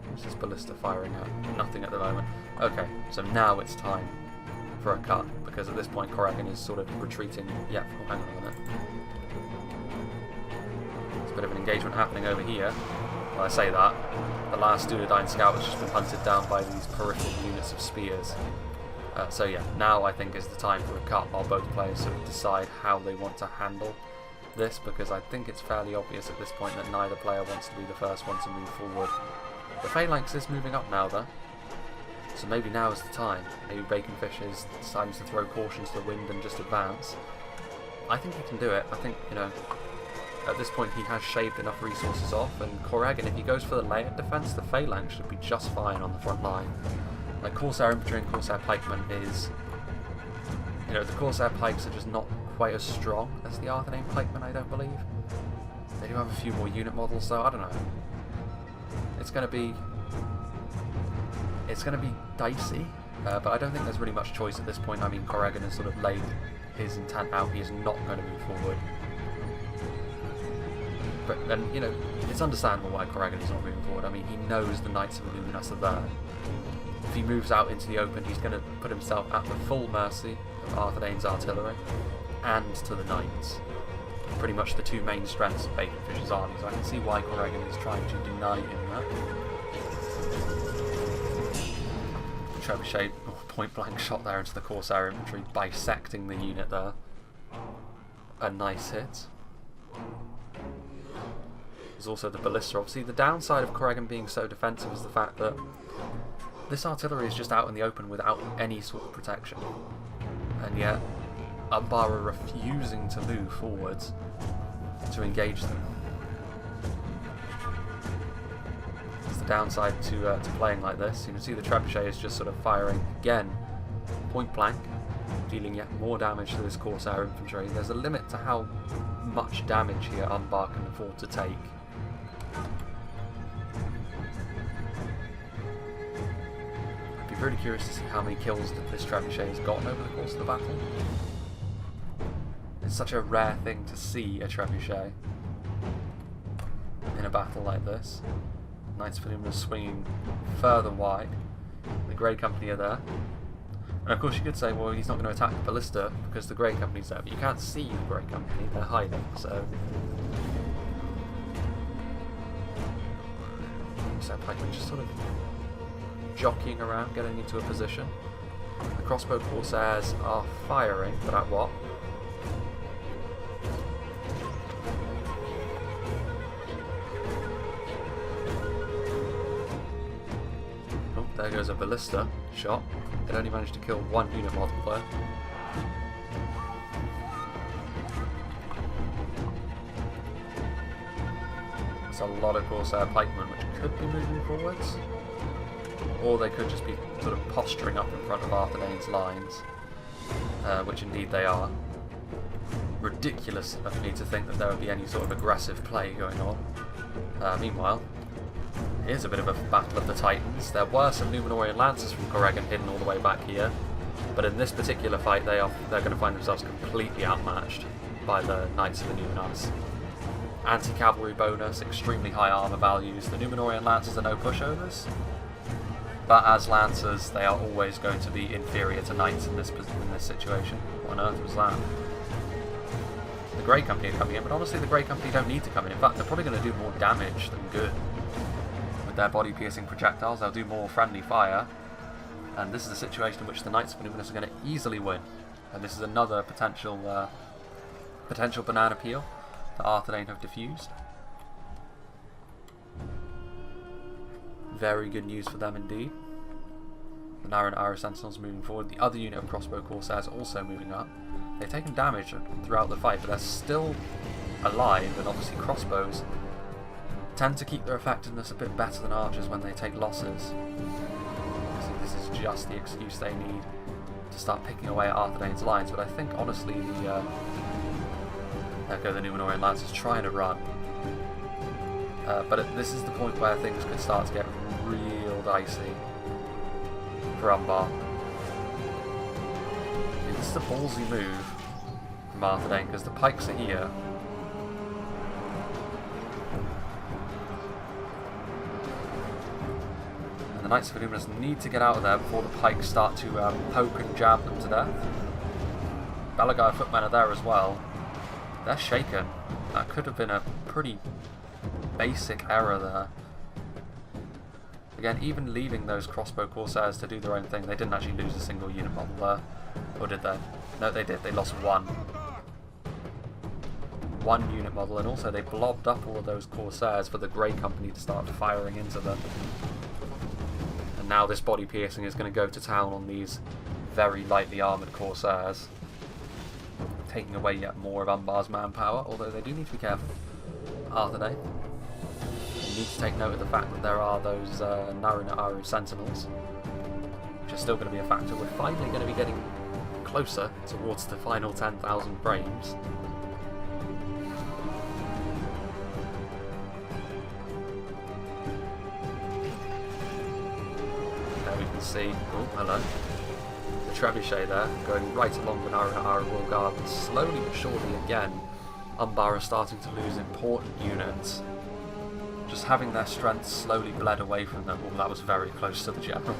A: What's this ballista firing at? Nothing at the moment. Okay, so now it's time for a cut, because at this point Corrigan is sort of retreating. Yeah, hang on a minute. Bit of an engagement happening over here. Well, I say that, the last Dunedain scout has just been hunted down by these peripheral units of spears. So yeah, now I think is the time for a cut while both players sort of decide how they want to handle this, because I think it's fairly obvious at this point that neither player wants to be the first one to move forward. The Phalanx is moving up now though, so maybe now is the time. Maybe Baconfish is deciding to throw caution to the wind and just advance. I think he can do it. I think, you know, at this point he has shaved enough resources off, and Corrigan, if he goes for the layered defence, the Phalanx should be just fine on the front line. Like, Corsair Infantry and Corsair Pikemen is... You know, the Corsair Pikes are just not quite as strong as the Arthanane Pikemen, I don't believe. They do have a few more unit models though, I don't know. It's going to be dicey, but I don't think there's really much choice at this point. I mean, Corrigan has sort of laid his intent out, he is not going to move forward. But then, you know, it's understandable why Corrigan is not moving forward. I mean, he knows the Knights of Illuminus are there. If he moves out into the open, he's going to put himself at the full mercy of Arthadane's artillery and to the Knights. Pretty much the two main strengths of Baconfish's army, so I can see why Corrigan is trying to deny him that. Trebuchet, point blank shot there into the Corsair infantry, bisecting the unit there. A nice hit. There's also the ballista. Obviously, the downside of Corrigan being so defensive is the fact that this artillery is just out in the open without any sort of protection. And yet, Umbar are refusing to move forwards to engage them. It's the downside to playing like this. You can see the Trebuchet is just sort of firing again, point blank, dealing yet more damage to this Corsair infantry. There's a limit to how much damage here Umbar can afford to take. I'd be really curious to see how many kills that this Trebuchet has gotten over the course of the battle. It's such a rare thing to see a Trebuchet in a battle like this. Knights of Illuminus swinging further wide. The Grey Company are there. And of course you could say, well, he's not going to attack the ballista because the Grey Company's there, but you can't see the Grey Company, they're hiding, so... So Pikemen just sort of jockeying around, getting into a position. The crossbow Corsairs are firing, but at what? Oh, there goes a ballista shot. It only managed to kill one unit model though. It's a lot of Corsair pikemen which could be moving forwards, or they could just be sort of posturing up in front of Arthadane's lines, which indeed they are. Ridiculous of me to think that there would be any sort of aggressive play going on. Meanwhile, here's a bit of a battle of the Titans. There were some Numenorian Lancers from Corrigan hidden all the way back here, but in this particular fight they're going to find themselves completely outmatched by the Knights of the Numenors. Anti-cavalry bonus, extremely high armour values. The Numenorian Lancers are no pushovers, But as Lancers, they are always going to be inferior to Knights in this situation. What on earth was that? The Grey Company are coming in, but honestly the Grey Company don't need to come in. In fact, they're probably going to do more damage than good. With their body-piercing projectiles, they'll do more friendly fire. And this is a situation in which the Knights of Anubis are going to easily win. And this is another potential banana peel that Arthedain have diffused. Very good news for them indeed. The Nara and Ira Sentinels moving forward. The other unit of crossbow Corsairs also moving up. They've taken damage throughout the fight, but they're still alive, and obviously crossbows tend to keep their effectiveness a bit better than archers when they take losses. So this is just the excuse they need to start picking away at Arthedain's lines, but I think honestly there go the Numenorian Lancers trying to run. But this is the point where things could start to get real dicey for Umbar. This is a ballsy move from Arthedain because the pikes are here. And the Knights of Anubis need to get out of there before the pikes start to poke and jab them to death. Balagai footmen are there as well. They're shaken. That could have been a pretty basic error there. Again, even leaving those crossbow Corsairs to do their own thing, they didn't actually lose a single unit model there. Or did they? No, they did. They lost one. One unit model, and also they blobbed up all of those Corsairs for the Grey Company to start firing into them. And now this body piercing is going to go to town on these very lightly armoured Corsairs, taking away yet more of Umbar's manpower, although they do need to be careful. Arthedain need to take note of the fact that there are those Naru Sentinels, which are still going to be a factor. We're finally going to be getting closer towards the final 10,000 frames. There we can see, oh hello, the Trebuchet there, going right along the Naru Royal Guard, and slowly but surely again, Umbar are starting to lose important units. Just having their strength slowly bled away from them. Oh, that was very close to the general.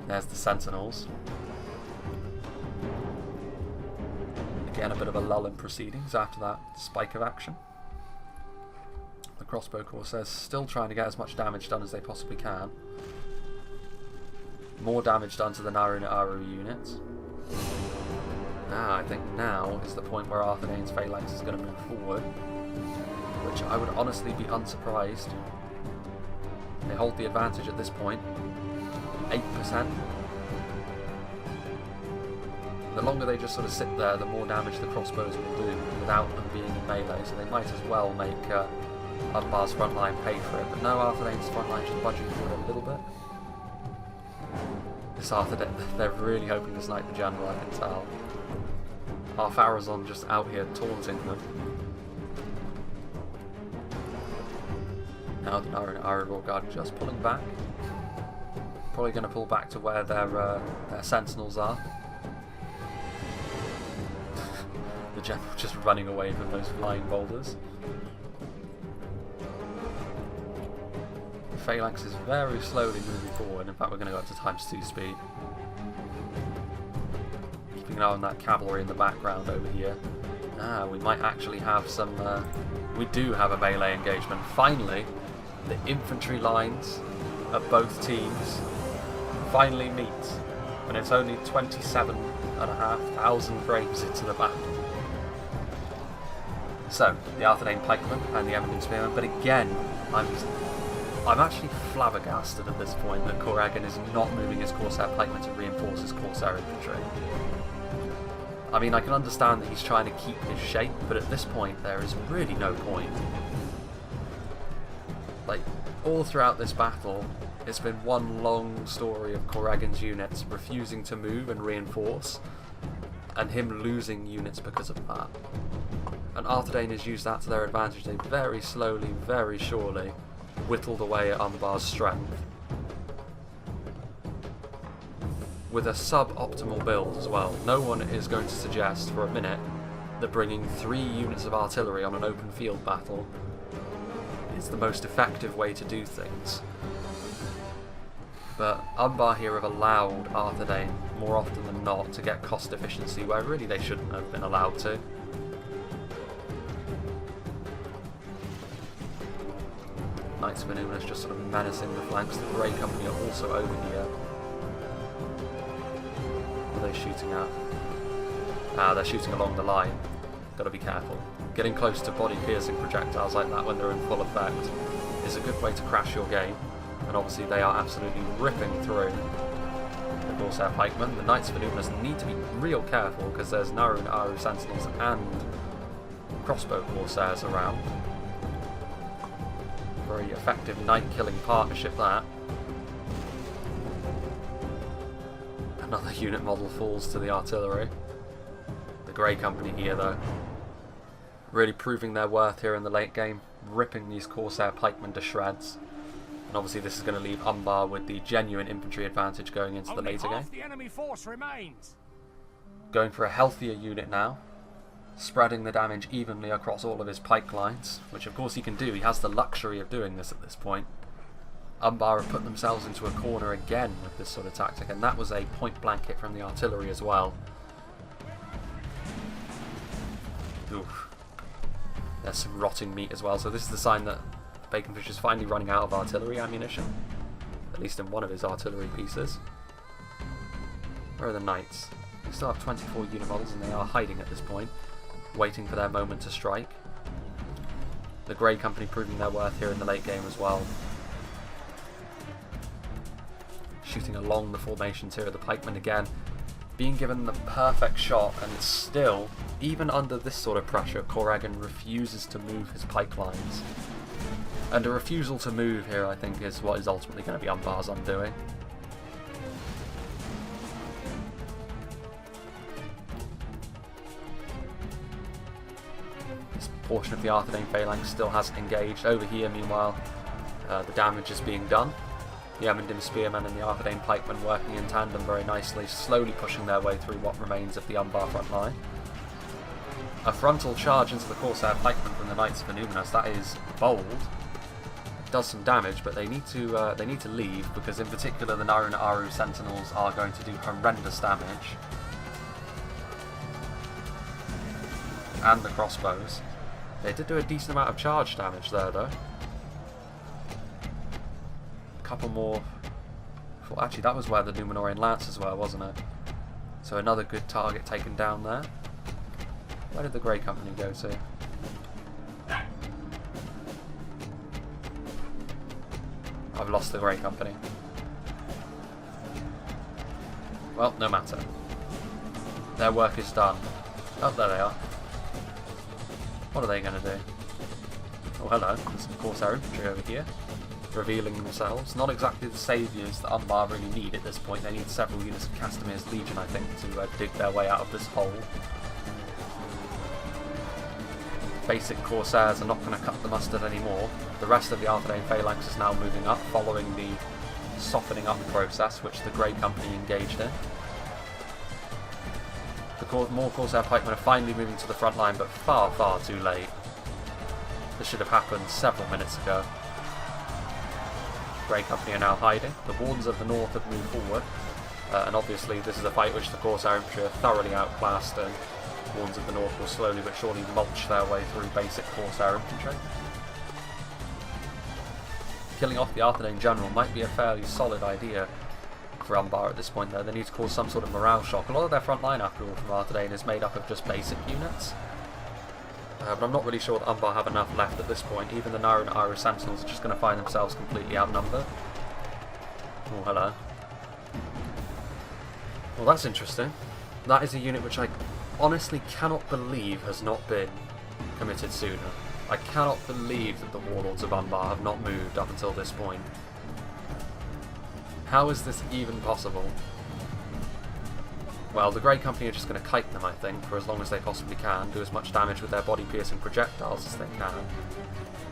A: There's the Sentinels. Again, a bit of a lull in proceedings after that spike of action. The crossbow Corsairs still trying to get as much damage done as they possibly can. More damage done to the Naru units. I think now is the point where Arthedain's phalanx is going to move forward, which I would honestly be unsurprised. They hold the advantage at this point, 8%. The longer they just sort of sit there, the more damage the crossbows will do without them being in melee, so they might as well make Umbar's front line pay for it. But no, Arthedain's front line just budging for it a little bit. This Arthedain, they're really hoping to snipe the general, I can tell. Half Arazon just out here taunting them. Now the Naru Royal Guard just pulling back. Probably going to pull back to where their sentinels are. The general just running away from those flying boulders. The phalanx is very slowly moving forward. In fact, we're going to go up to ×2 speed. Keeping an eye on that cavalry in the background over here. We might actually have some... we do have a melee engagement. Finally, the infantry lines of both teams finally meet. And it's only 27,500 frames into the battle. So, the Arthedain pikemen and the Emondon spearmen, but again, I'm actually flabbergasted at this point that Corrigan is not moving his Corsair pikemen to reinforce his Corsair infantry. I mean, I can understand that he's trying to keep his shape, but at this point there is really no point. Like, all throughout this battle, it's been one long story of Corrigan's units refusing to move and reinforce, and him losing units because of that. And Arthedain has used that to their advantage. They very slowly, very surely whittled away at Umbar's strength. With a sub-optimal build as well. No one is going to suggest for a minute that bringing 3 units of artillery on an open field battle is the most effective way to do things. But Umbar here have allowed Arthedain more often than not to get cost efficiency where really they shouldn't have been allowed to. Knights of Anuminous just sort of menacing the flanks. The Grey Company are also over here. What are they shooting at? Ah, they're shooting along the line. Gotta be careful. Getting close to body-piercing projectiles like that when they're in full effect is a good way to crash your game. And obviously they are absolutely ripping through the Corsair Pikemen. The Knights of Anuminous need to be real careful because there's Naru and Aru Sentinels and crossbow Corsairs around. Very effective knight-killing partnership, that. Another unit model falls to the artillery. The Grey Company here, though, really proving their worth here in the late game, ripping these Corsair pikemen to shreds. And obviously this is going to leave Umbar with the genuine infantry advantage going into the later game.
B: The enemy force remains.
A: Going for a healthier unit now, spreading the damage evenly across all of his pike lines, which of course he can do. He has the luxury of doing this at this point. Umbar have put themselves into a corner again with this sort of tactic, and that was a point-blank hit from the artillery as well. Oof. There's some rotting meat as well, so this is the sign that Baconfish is finally running out of artillery ammunition, at least in one of his artillery pieces. Where are the knights? They still have 24 unit models and they are hiding at this point, waiting for their moment to strike. The Grey Company proving their worth here in the late game as well. Shooting along the formations here of the pikemen again, being given the perfect shot, and still, even under this sort of pressure, Corrigan refuses to move his pike lines. And a refusal to move here, I think, is what is ultimately going to be Umbar's undoing. This portion of the Arthedain phalanx still hasn't engaged. Over here, meanwhile, the damage is being done. The Emendim spearmen and the Arthedain pikemen working in tandem very nicely, slowly pushing their way through what remains of the Umbar front line. A frontal charge into the Corsair pikemen from the Knights of Anuminous, that is bold. It does some damage, but they need to leave, because in particular the Naru and Aru Sentinels are going to do horrendous damage. And the crossbows. They did do a decent amount of charge damage there, though. Couple more. Well, actually, that was where the Numenorian Lancers were, wasn't it? So another good target taken down there. Where did the Grey Company go to? I've lost the Grey Company. Well, no matter. Their work is done. Oh, there they are. What are they going to do? Oh, hello. There's some Corsair infantry over here, revealing themselves. Not exactly the saviours that Umbar really need at this point. They need several units of Castamir's Legion, I think, to dig their way out of this hole. Basic Corsairs are not going to cut the mustard anymore. The rest of the Arthedain phalanx is now moving up, following the softening up process which the Grey Company engaged in. The more Corsair pikemen are finally moving to the front line, but far, far too late. This should have happened several minutes ago. Grey Company are now hiding. The Wardens of the North have moved forward, and obviously this is a fight which the Corsair infantry are thoroughly outclassed, and Wardens of the North will slowly but surely mulch their way through basic Corsair infantry. Killing off the Arthedain general might be a fairly solid idea for Umbar at this point, though. They need to cause some sort of morale shock. A lot of their front line, after all, from Arthedain is made up of just basic units. But I'm not really sure that Umbar have enough left at this point. Even the Naru and Aru Sentinels are just going to find themselves completely outnumbered. Oh, hello. Well, that's interesting. That is a unit which I honestly cannot believe has not been committed sooner. I cannot believe that the Warlords of Umbar have not moved up until this point. How is this even possible? Well, the Grey Company are just going to kite them, I think, for as long as they possibly can, do as much damage with their body-piercing projectiles as they can.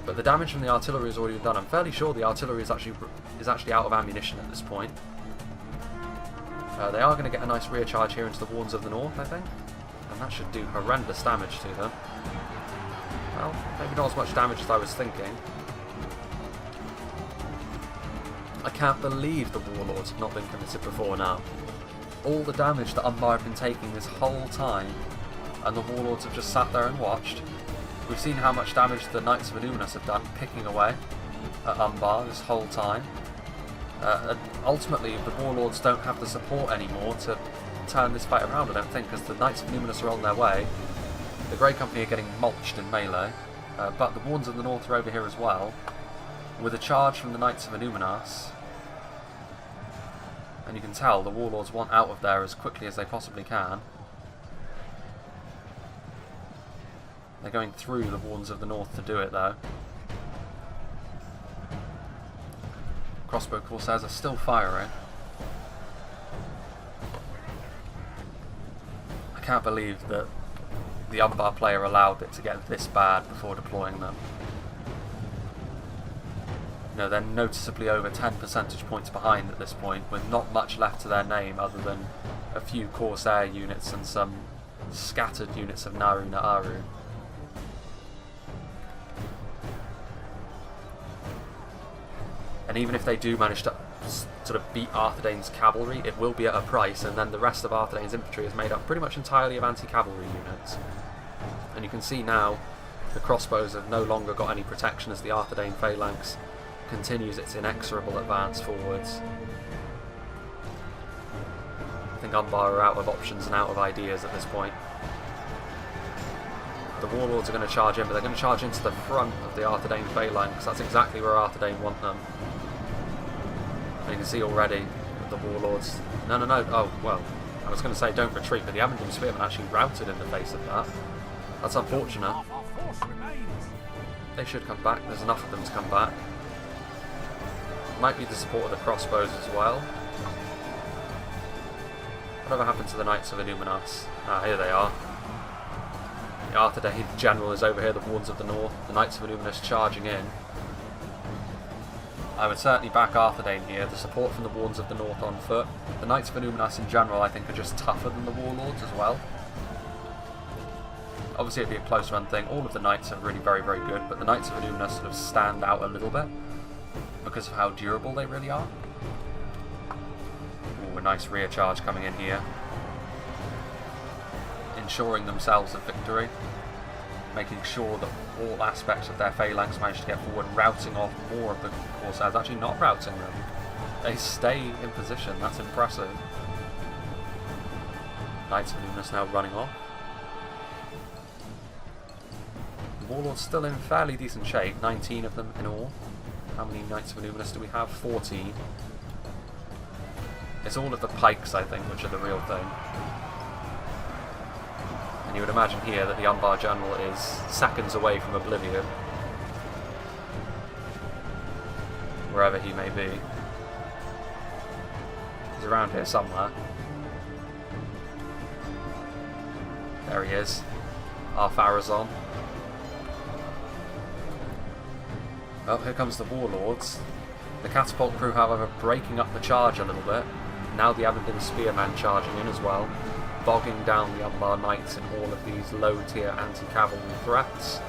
A: But the damage from the artillery has already been done. I'm fairly sure the artillery is actually out of ammunition at this point. They are going to get a nice rear charge here into the Wardens of the North, I think, and that should do horrendous damage to them. Well, maybe not as much damage as I was thinking. I can't believe the Warlords have not been committed before now. All the damage that Umbar have been taking this whole time, and the Warlords have just sat there and watched. We've seen how much damage the Knights of Illuminus have done picking away at Umbar this whole time. And ultimately, the Warlords don't have the support anymore to turn this fight around, I don't think, because the Knights of Illuminus are on their way. The Grey Company are getting mulched in melee, but the Wardens of the North are over here as well, with a charge from the Knights of Illuminus. And you can tell the Warlords want out of there as quickly as they possibly can. They're going through the Wardens of the North to do it, though. Crossbow Corsairs are still firing. I can't believe that the Umbar player allowed it to get this bad before deploying them. You know, they're noticeably over 10 percentage points behind at this point, with not much left to their name other than a few Corsair units and some scattered units of Naru Na'aru. And even if they do manage to sort of beat Arthedain's cavalry, it will be at a price, and then the rest of Arthedain's infantry is made up pretty much entirely of anti-cavalry units. And you can see now the crossbows have no longer got any protection as the Arthedain phalanx continues its inexorable advance forwards. I think Umbar are out of options and out of ideas at this point. The Warlords are going to charge in, but they're going to charge into the front of the Arthedain phalanx. That's exactly where Arthedain want them. And you can see already the Warlords... No. Oh, well, I was going to say don't retreat, but the Avondale Spearmen actually routed in the face of that. That's unfortunate. They should come back. There's enough of them to come back. Might be the support of the crossbows as well. Whatever happened to the Knights of Illuminus? Ah, here they are. The Arthedain General is over here, the Wardens of the North. The Knights of Illuminus charging in. I would certainly back Arthedain here. The support from the Wardens of the North on foot. The Knights of Illuminus in general I think are just tougher than the Warlords as well. Obviously it'd be a close run thing. All of the Knights are really very, very good, but the Knights of Illuminus sort of stand out a little bit because of how durable they really are. Ooh, a nice rear charge coming in here. Ensuring themselves a victory. Making sure that all aspects of their phalanx manage to get forward, routing off more of the Corsairs. Actually not routing them. They stay in position. That's impressive. Knights of Illuminus now running off. The Warlords still in fairly decent shape. 19 of them in all. How many Knights of Illuminus do we have? 14. It's all of the pikes, I think, which are the real thing. And you would imagine here that the Umbar General is seconds away from oblivion. Wherever he may be. He's around here somewhere. There he is. Our Pharazon. Well, here comes the Warlords. The catapult crew, however, breaking up the charge a little bit. Now the Avondale Spearmen charging in as well, bogging down the Umbar Knights in all of these low-tier anti-cavalry threats.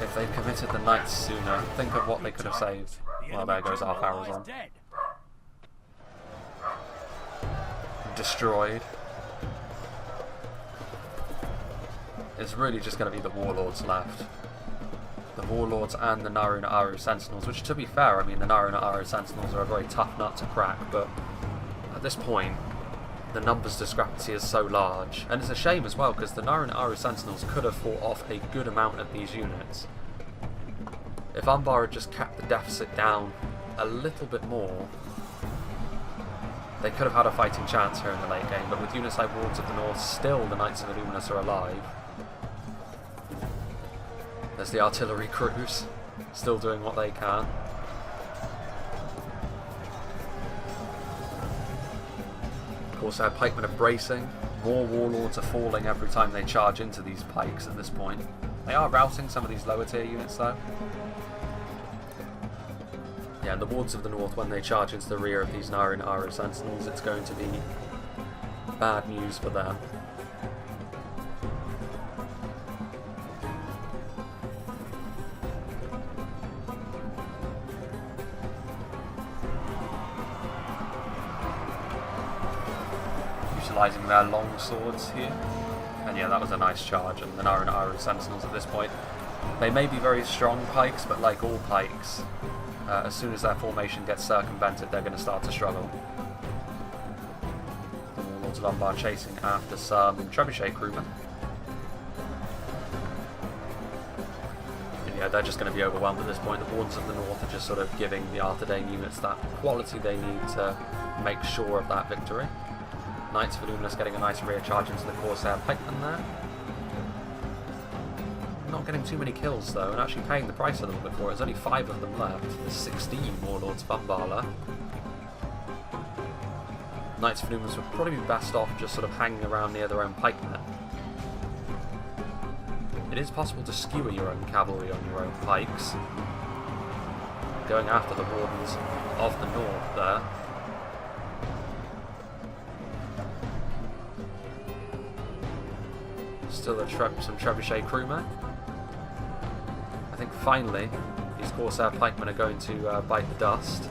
A: If they'd committed the Knights sooner, think of what they could have saved. Well, there goes our Pharazon. Destroyed. It's really just going to be the Warlords left. The Warlords and the Naru Na'aru Sentinels, which, to be fair, I mean, the Naru Na'aru Sentinels are a very tough nut to crack, but at this point, the numbers discrepancy is so large. And it's a shame as well, because the Naru Na'aru Sentinels could have fought off a good amount of these units. If Umbar had just kept the deficit down a little bit more, they could have had a fighting chance here in the late game, but with units like Wardens of the North, still the Knights of Illuminus are alive. There's the artillery crews, still doing what they can. Corsair pikemen are bracing. More Warlords are falling every time they charge into these pikes at this point. They are routing some of these lower tier units though. Yeah, and the Wardens of the North, when they charge into the rear of these Naru Na'aru Sentinels, it's going to be bad news for them. utilising their long swords here. And yeah, that was a nice charge, and the Naru Sentinels at this point. They may be very strong pikes, but like all pikes, as soon as their formation gets circumvented, they're going to start to struggle. The Warlords of Umbar chasing after some Trebuchet crewmen. And yeah, they're just going to be overwhelmed at this point. The Wardens of the North are just sort of giving the Arthedain units that quality they need to make sure of that victory. Knights of Illuminus getting a nice rear charge into the Corsair pikemen there. Not getting too many kills though, and actually paying the price a little bit for it. There's only 5 of them left. There's 16 Warlords of Umbar left. Knights of Illuminus would probably be best off just sort of hanging around near their own pikemen. It is possible to skewer your own cavalry on your own pikes. Going after the Wardens of the North there. Still some Trebuchet crewmen. I think finally these Corsair pikemen are going to bite the dust.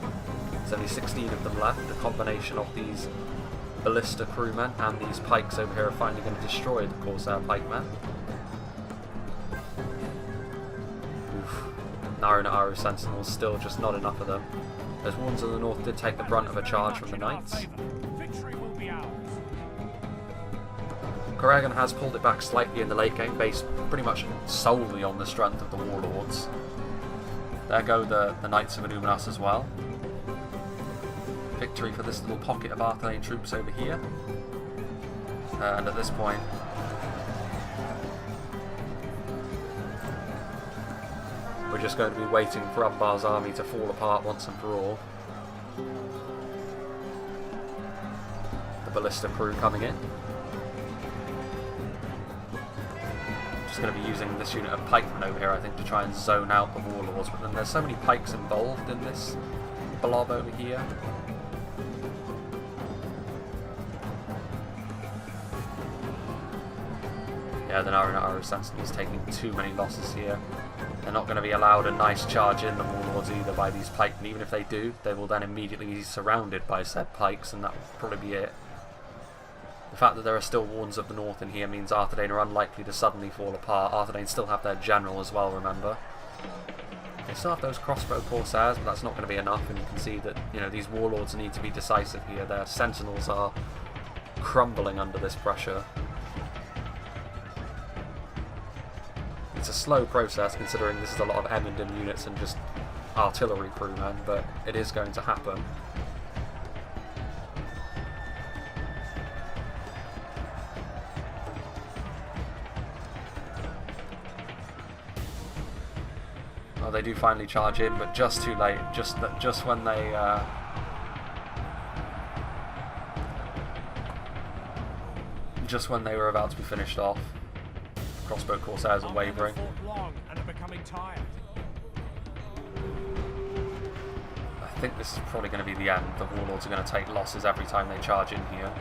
A: There's only 16 of them left. The combination of these ballista crewmen and these pikes over here are finally going to destroy the Corsair pikemen. Oof. Naru Sentinels, still just not enough of them. Those Wardens of the North did take the brunt of a charge from the Knights. Corrigan has pulled it back slightly in the late game, based pretty much solely on the strength of the Warlords. There go the Knights of Illuminus as well. Victory for this little pocket of Arthedain troops over here. And at this point, we're just going to be waiting for Umbar's army to fall apart once and for all. The ballista crew coming in. Just going to be using this unit of pikemen over here, I think, to try and zone out the Warlords, but then there's so many pikes involved in this blob over here. Yeah, the Naru Sentinels taking too many losses here. They're not going to be allowed a nice charge in the Warlords either by these pikemen. Even if they do, they will then immediately be surrounded by said pikes, and that will probably be it. The fact that there are still Wardens of the North in here means Arthedain are unlikely to suddenly fall apart. Arthedain still have their general as well, remember. They still have those crossbow Corsairs, but that's not going to be enough, and you can see that, you know, these Warlords need to be decisive here. Their Sentinels are crumbling under this pressure. It's a slow process considering this is a lot of Emendon units and just artillery crewmen, but it is going to happen. Well, they do finally charge in, but just too late. Just when they just when they were about to be finished off. Crossbow Corsairs are wavering. I think this is probably going to be the end. The Warlords are going to take losses every time they charge in here.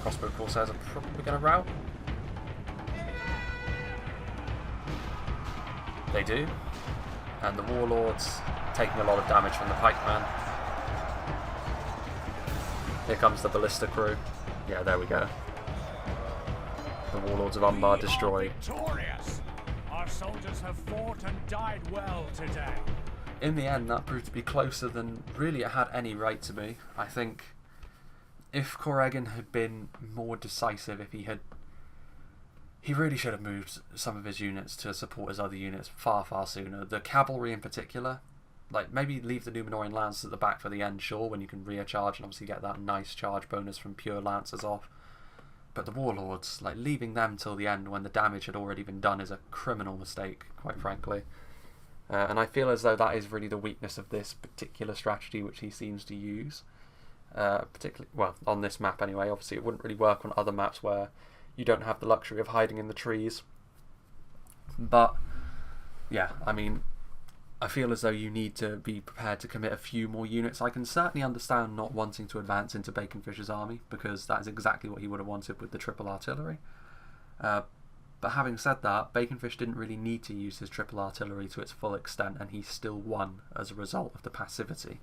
A: Crossbow Corsairs are probably going to rout. They do. And the Warlords taking a lot of damage from the pikeman. Here comes the ballista crew. Yeah, there we go. The Warlords of Umbar destroyed.
B: Our soldiers have fought and died well today.
A: In the end, that proved to be closer than really it had any right to be. I think if Corrigan had been more decisive, if he really should have moved some of his units to support his other units far sooner. The cavalry in particular, like maybe leave the Numenorean Lancers at the back for the end, sure, when you can rear charge and obviously get that nice charge bonus from pure Lancers off. But the Warlords, like leaving them till the end when the damage had already been done is a criminal mistake, quite frankly. And I feel as though that is really the weakness of this particular strategy which he seems to use. Particularly, well, on this map anyway. Obviously it wouldn't really work on other maps where you don't have the luxury of hiding in the trees. But, yeah, I mean, I feel as though you need to be prepared to commit a few more units. I can certainly understand not wanting to advance into Baconfish's army, because that is exactly what he would have wanted with the triple artillery. But having said that, Baconfish didn't really need to use his triple artillery to its full extent, and he still won as a result of the passivity.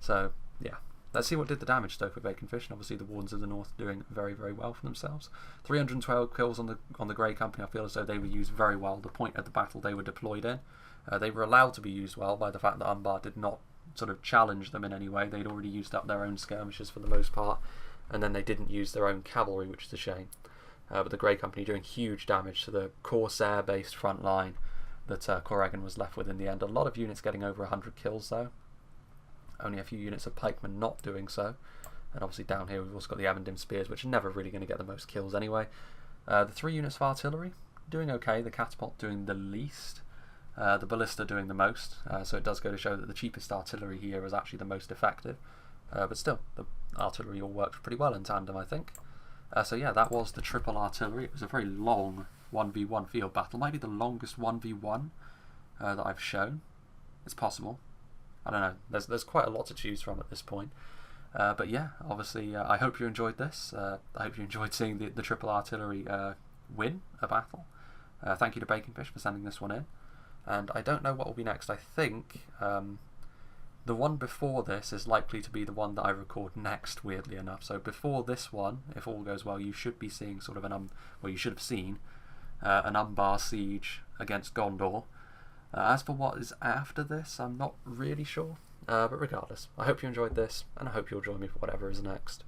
A: So, yeah, let's see what did the damage though for Baconfish, and obviously the Wardens of the North doing very, very well for themselves. 312 kills on the Grey Company. I feel as though they were used very well. The point of the battle they were deployed in, they were allowed to be used well by the fact that Umbar did not sort of challenge them in any way. They'd already used up their own skirmishers for the most part, and then they didn't use their own cavalry, which is a shame. But the Grey Company doing huge damage to the Corsair-based front line that Corrigan was left with in the end. A lot of units getting over 100 kills though. Only a few units of pikemen not doing so. And obviously down here we've also got the Avendim Spears, which are never really going to get the most kills anyway. The 3 units of artillery doing okay. The Catapult doing the least. The Ballista doing the most. So it does go to show that the cheapest artillery here is actually the most effective. But still, the artillery all worked pretty well in tandem, I think. So yeah, that was the triple artillery. It was a very long 1v1 field battle. Might be the longest 1v1 that I've shown. It's possible. I don't know. There's quite a lot to choose from at this point. But yeah, obviously, I hope you enjoyed this. I hope you enjoyed seeing the triple artillery win a battle. Thank you to Baconfish for sending this one in. And I don't know what will be next. I think the one before this is likely to be the one that I record next, weirdly enough. So before this one, if all goes well, you should be seeing sort of well, you should have seen an Umbar siege against Gondor. As for what is after this, I'm not really sure. But regardless, I hope you enjoyed this, and I hope you'll join me for whatever is next.